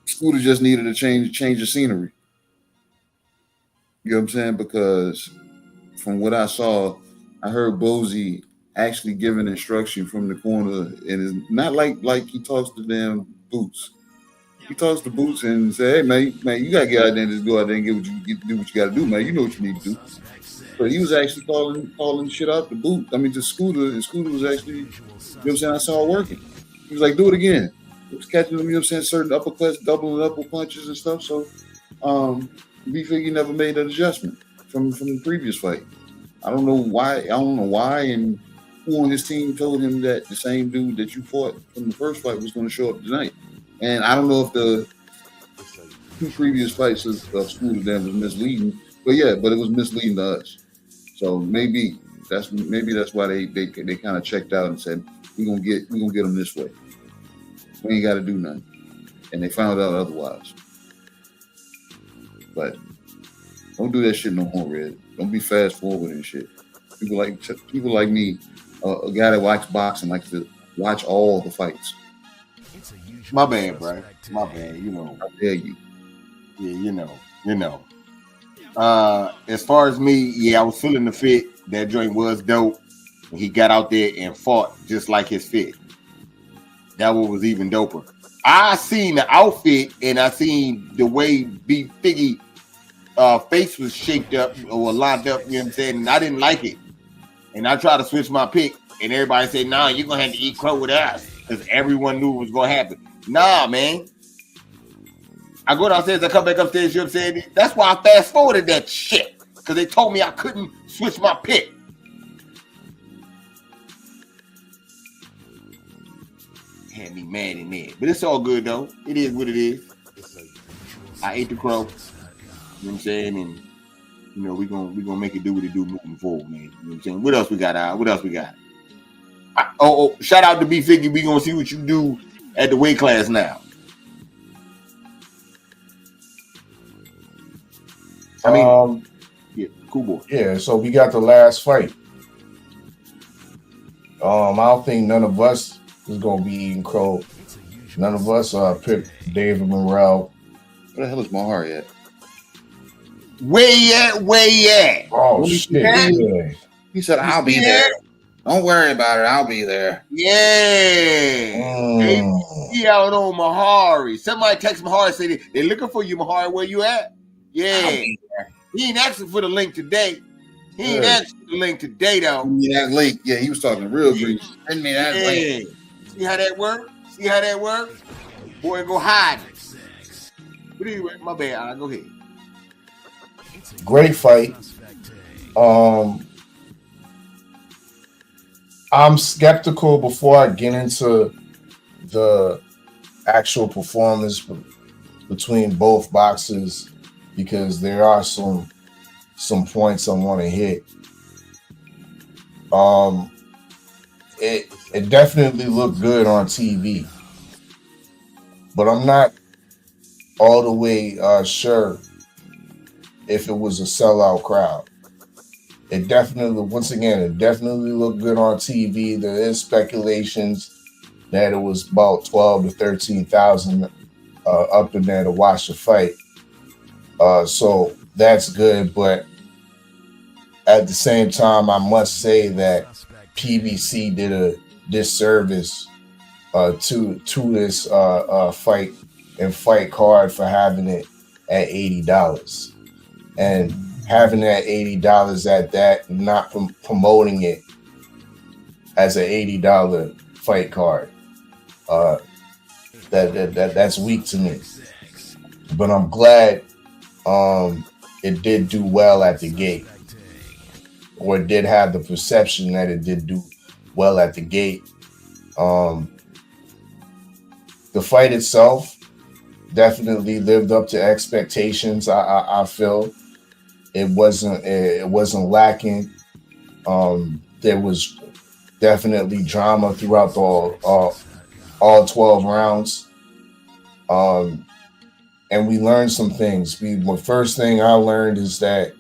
Scooter just needed to change the scenery. You know what I'm saying? Because from what I saw, I heard Bozy actually giving instruction from the corner, and it's not like he talks to them Boots. He talks to Boots and say, "Hey man, you gotta get out there and just go out there and do what you gotta do, man. You know what you need to do." But he was actually calling shit out to to Scooter, and Scooter was actually, you know what I'm saying, I saw it working. He was like, "Do it again." He was catching them, you know what I'm saying, certain uppercuts, doubling upper punches and stuff. So B-Figgy never made that adjustment from the previous fight. I don't know why, and who on his team told him that the same dude that you fought from the first fight was going to show up tonight. And I don't know if the two previous fights of Scooter Dan was misleading, but it was misleading to us. So maybe that's why they kind of checked out and said we're gonna get them this way. We ain't got to do nothing, and they found out otherwise. But don't do that shit no more, Red. Don't be fast forward and shit. People like me, a guy that watches boxing likes to watch all the fights. My bad, bro. My bad. You know. How dare you? Yeah, you know. As far as me, I was feeling the fit. That joint was dope. He got out there and fought just like his fit. That one was even doper. I seen the outfit and I seen the way B-Figgy face was shaped up or lined up, you know what I'm saying? And I didn't like it. And I tried to switch my pick, and everybody said, "Nah, you're gonna have to eat crow with us," because everyone knew it was gonna happen. Nah, man. I go downstairs, I come back upstairs, you know what I'm saying? That's why I fast forwarded that shit. Because they told me I couldn't switch my pick. Had me mad in there. But it's all good though. It is what it is. I ate the crow. You know what I'm saying? And you know, we gonna make it do what it do moving forward, man. You know what I'm saying? What else we got? What else we got? Shout out to B-Figgy. We gonna see what you do at the weight class now. I mean, yeah, Cool Boy. Yeah, so we got the last fight. I don't think none of us is gonna be eating crow. None of us picked David Morrell. Where the hell is Mahar at? Where yet? Oh shit! Yeah. He said, "I'll be there. Don't worry about it. I'll be there." Yeah. He out on Mahari. Somebody text Mahari and say they're looking for you, Mahari. Where you at? Yeah. He ain't asking for the link today. He ain't asking for the link today, though. Send me that link. Yeah, he was talking real green. Send me that link. See how that work? Boy, go hide. But anyway, my bad. Go ahead. Great fight. I'm skeptical before I get into the actual performance between both boxers because there are some points I want to hit. it definitely looked good on TV, but I'm not all the way sure if it was a sellout crowd. It definitely, once again, it definitely looked good on TV. There is speculations that it was about 12 to 13,000 up in there to watch the fight. So that's good, but at the same time, I must say that PBC did a disservice to this fight and fight card for having it at $80 and having that $80 at that, not promoting it as an $80 fight card. That's weak to me. But I'm glad it did do well at the gate, or it did have the perception that it did do well at the gate. The fight itself definitely lived up to expectations. I feel it wasn't lacking. There was definitely drama throughout all 12 rounds. And we learned some things. The first thing I learned is that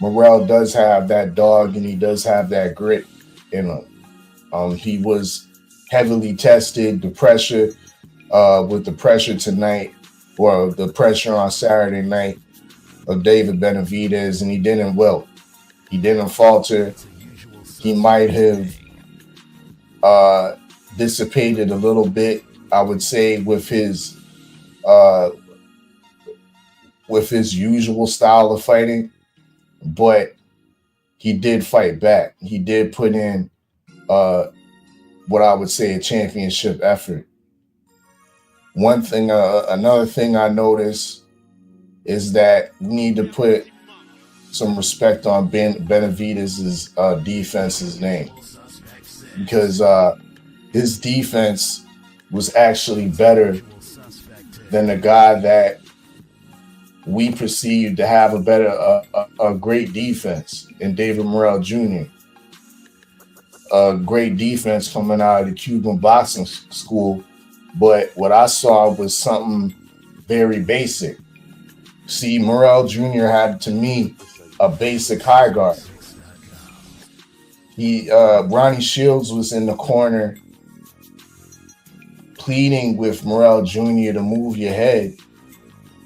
Morrell does have that dog and he does have that grit in him. He was heavily tested. The pressure with the pressure tonight, or the pressure on Saturday night of David Benavidez, and he didn't wilt. He didn't falter. He might have dissipated a little bit, I would say, with his usual style of fighting, but he did fight back. He did put in what I would say a championship effort. Another thing I noticed is that we need to put some respect on Benavidez's defense's name, because his defense was actually better than the guy that we perceived to have a great defense in David Morrell Jr. A great defense coming out of the Cuban boxing school, but what I saw was something very basic. See, Morrell Jr. had, to me, a basic high guard. Ronnie Shields was in the corner pleading with Morrell Jr. to move your head,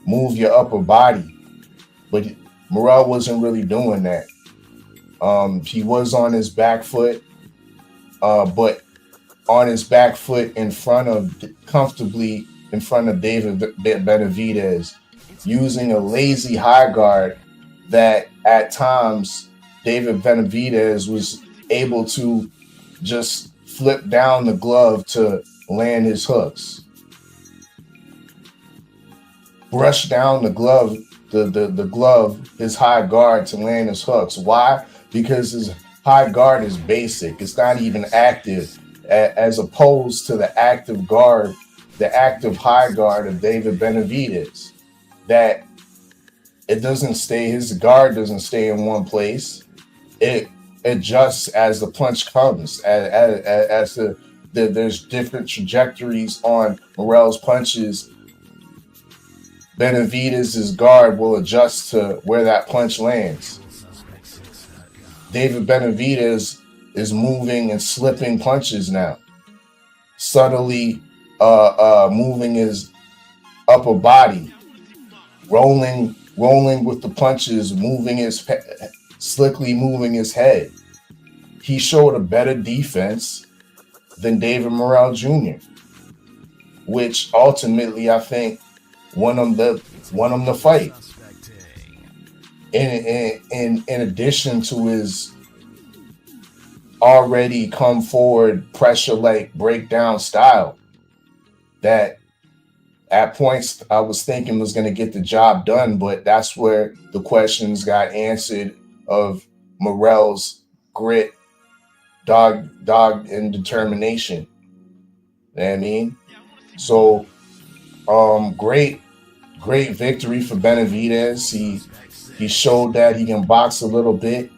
move your upper body, but Morrell wasn't really doing that. He was on his back foot, but on his back foot comfortably in front of David Benavidez, using a lazy high guard that at times David Benavidez was able to just flip down the glove to land his hooks. Brush down the glove, the glove, his high guard to land his hooks. Why? Because his high guard is basic. It's not even active, as opposed to the active guard, the active high guard of David Benavidez. That it doesn't stay, his guard doesn't stay in one place. It adjusts as the punch comes, as there's different trajectories on Morrell's punches. Benavidez's guard will adjust to where that punch lands. David Benavidez is moving and slipping punches now, subtly moving his upper body, rolling with the punches, slickly moving his head. He showed a better defense than David Morrell Jr., which ultimately I think won him the fight. In addition to his already come forward pressure like breakdown style that at points I was thinking was going to get the job done, but that's where the questions got answered of Morrell's grit, dog and determination. You know what I mean? So great victory for Benavidez. He showed that he can box a little bit.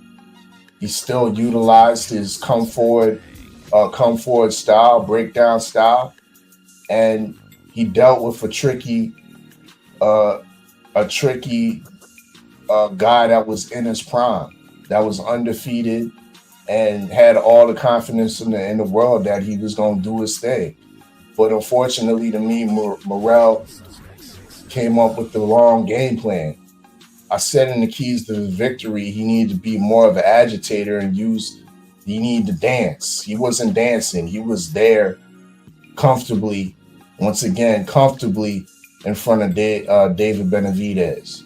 He still utilized his come forward come forward style, breakdown style, and he dealt with a tricky guy that was in his prime, that was undefeated, and had all the confidence in the world that he was going to do his thing. But unfortunately to me, Morrell came up with the wrong game plan. I said in the keys to the victory, he needed to be more of an agitator and he needed to dance. He wasn't dancing. He was there comfortably, once again, comfortably in front of David Benavidez.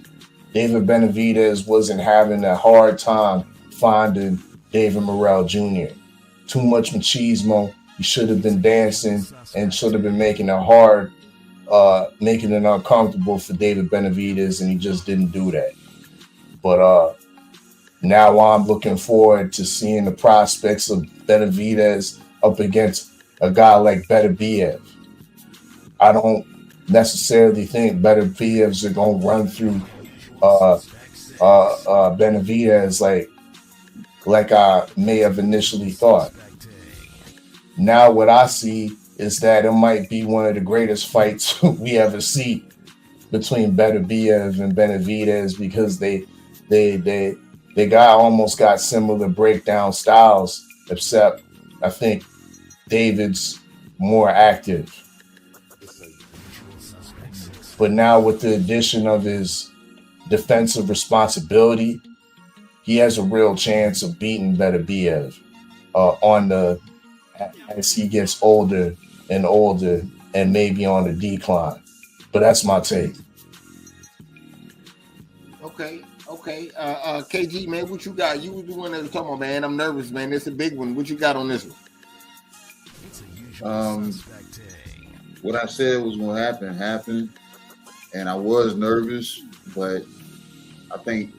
David Benavidez wasn't having a hard time finding David Morrell Jr. Too much machismo. He should have been dancing and should have been making it hard, making it uncomfortable for David Benavidez, and he just didn't do that. But now I'm looking forward to seeing the prospects of Benavidez up against a guy like Beterbiev. I don't necessarily think Beterbiev are going to run through Benavidez like I may have initially thought. Now what I see is that it might be one of the greatest fights we ever see between Beterbiev and Benavidez, because they almost got similar breakdown styles, except I think David's more active. But now with the addition of his defensive responsibility, he has a real chance of beating Beterbiev as he gets older and older and maybe on the decline. But that's my take. Okay. KG, man, what you got? You was the one that was talking about, man. I'm nervous, man. It's a big one. What you got on this one? What I said was going to happen, and I was nervous, but I think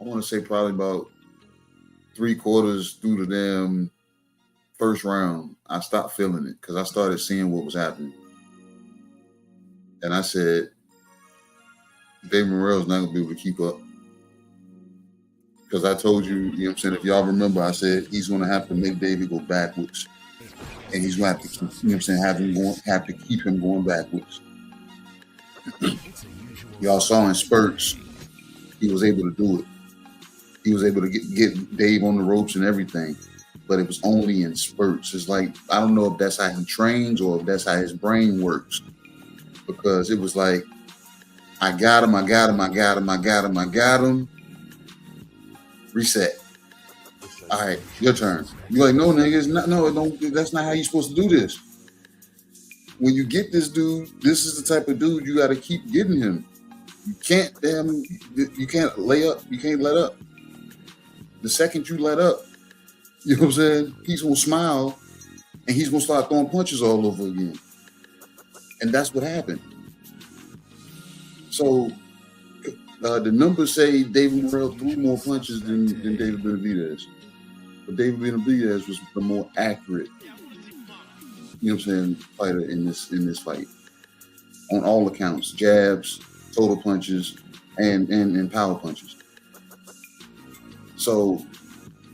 I want to say probably about 3/4 through the damn first round, I stopped feeling it because I started seeing what was happening, and I said, Dave Morrell's not going to be able to keep up. Because I told you, you know what I'm saying, if y'all remember, I said he's going to have to make David go backwards. And he's going to have to keep, you know what I'm saying, have to keep him going backwards. Y'all saw in spurts, he was able to do it. He was able to get Dave on the ropes and everything. But it was only in spurts. It's like, I don't know if that's how he trains or if that's how his brain works. Because it was like, I got him. Reset. All right, your turn. You're like, no, nigga, that's not how you're supposed to do this. When you get this dude, this is the type of dude you got to keep getting him. You can't lay up. You can't let up. The second you let up, you know what I'm saying, he's going to smile and he's going to start throwing punches all over again. And that's what happened. So the numbers say David Morrell threw more punches than David Benavidez. But David Benavidez was the more accurate, you know what I'm saying, fighter in this fight. On all accounts, jabs, total punches, and power punches. So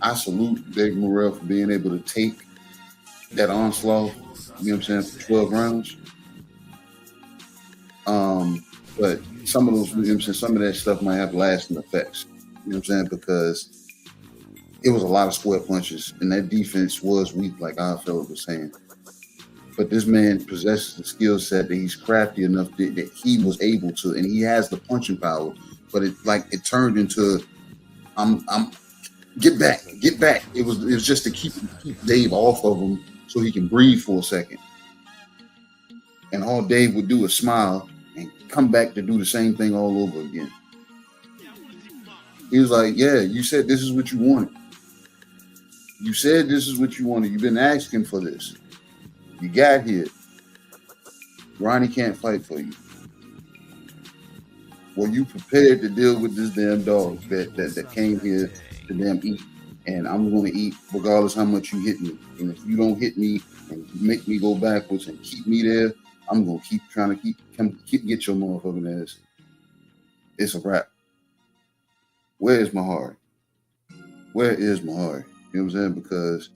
I salute David Morrell for being able to take that onslaught, you know what I'm saying, for 12 rounds. But some of those, you know what I'm saying, some of that stuff might have lasting effects, you know what I'm saying, because it was a lot of square punches and that defense was weak, like our fellow was saying. But this man possesses the skill set that he's crafty enough that he was able to, and he has the punching power. But it turned into, I'm get back. It was just to keep Dave off of him so he can breathe for a second. And all Dave would do is smile and come back to do the same thing all over again. He was like, yeah, you said this is what you wanted. You said this is what you wanted. You've been asking for this. You got here. Ronnie can't fight for you. Were you prepared to deal with this damn dog that came here to damn eat? And I'm going to eat regardless how much you hit me. And if you don't hit me and make me go backwards and keep me there, I'm going to keep trying to get your motherfucking ass. It's a wrap. Where is my heart? Where is my heart? You know what I'm saying? Because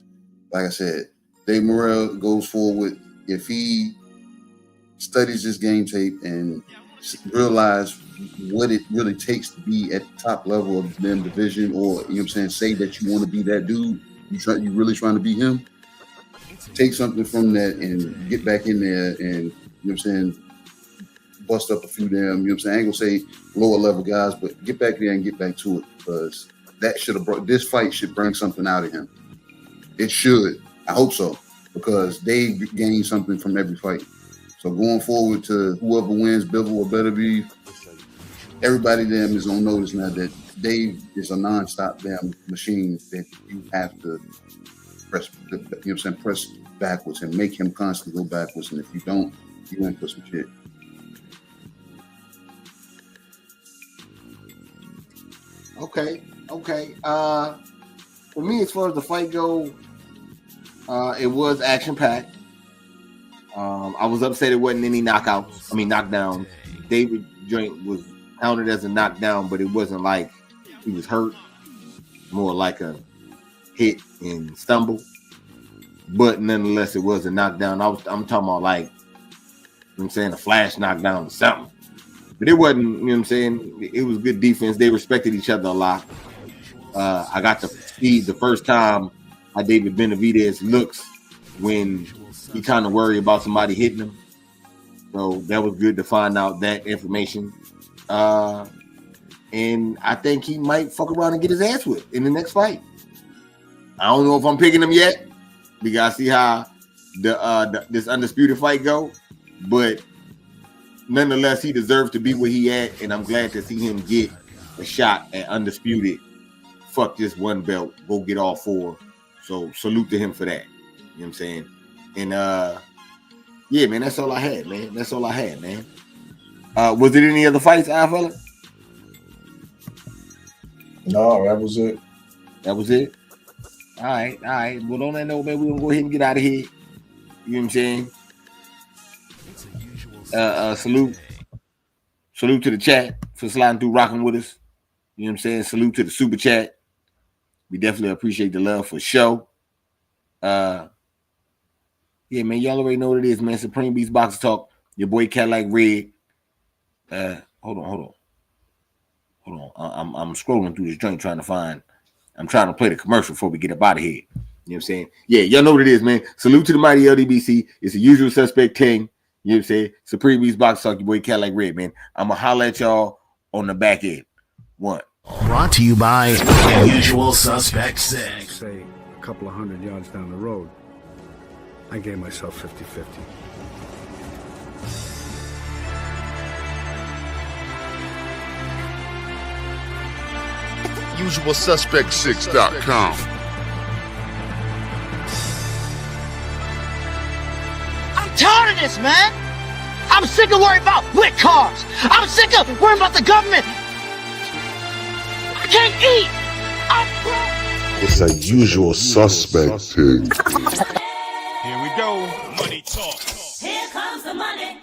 like I said, Dave Morrell goes forward. If he studies this game tape and realize what it really takes to be at the top level of the damn division, or, you know what I'm saying, say that you want to be that dude, you really trying to be him, take something from that and get back in there and, you know what I'm saying, bust up a few damn, you know what I'm saying, I ain't gonna say lower level guys, but get back there and get back to it, because that should have brought, this fight should bring something out of him. It should. I hope so, because they gain something from every fight. So going forward to whoever wins, Bivol or Better Be, everybody damn is on notice now that Dave is a nonstop damn machine that you have to press, you know what I'm saying, press backwards and make him constantly go backwards. And if you don't, you in for some shit. Okay. For me, as far as the fight go, it was action packed. I was upset it wasn't any knockdowns. David joint was counted as a knockdown, but it wasn't like he was hurt. More like a hit and stumble. But nonetheless, it was a knockdown. I'm talking about, like, you know what I'm saying, a flash knockdown or something. But it wasn't, you know what I'm saying, it was good defense. They respected each other a lot. I got to see the first time how David Benavidez looks when he kind of worried about somebody hitting him. So that was good to find out that information. And I think he might fuck around and get his ass whipped in the next fight. I don't know if I'm picking him yet. We gotta see how this undisputed fight go. But nonetheless, he deserves to be where he at, and I'm glad to see him get a shot at undisputed. Fuck this one belt, go get all four. So salute to him for that. You know what I'm saying? And yeah, man, that's all I had, man. Was it any other fights, fella? No, that was it. All right. Well, on that note, man, we're gonna go ahead and get out of here. You know what I'm saying? Salute to the chat for sliding through, rocking with us. You know what I'm saying? Salute to the super chat. We definitely appreciate the love for show. Yeah, man, y'all already know what it is, man. Supreme Beast Box Talk. Your boy Cadillac Red. Hold on. I'm scrolling through this joint trying to play the commercial before we get up out of here. You know what I'm saying? Yeah, y'all know what it is, man. Salute to the mighty LDBC. It's the usual suspect king. You know what I'm saying? Supreme Beast Box Talk, your boy Cadillac Red, man. I'm going to holler at y'all on the back end. One. Brought to you by Usual Suspect 6. Say a couple of 100 yards down the road, I gave myself 50-50. UsualSuspect6.com. I'm tired of this, man. I'm sick of worrying about whip cars. I'm sick of worrying about the government. I can't eat. It's a usual suspect thing. Here we go. Money talk. Here comes the money.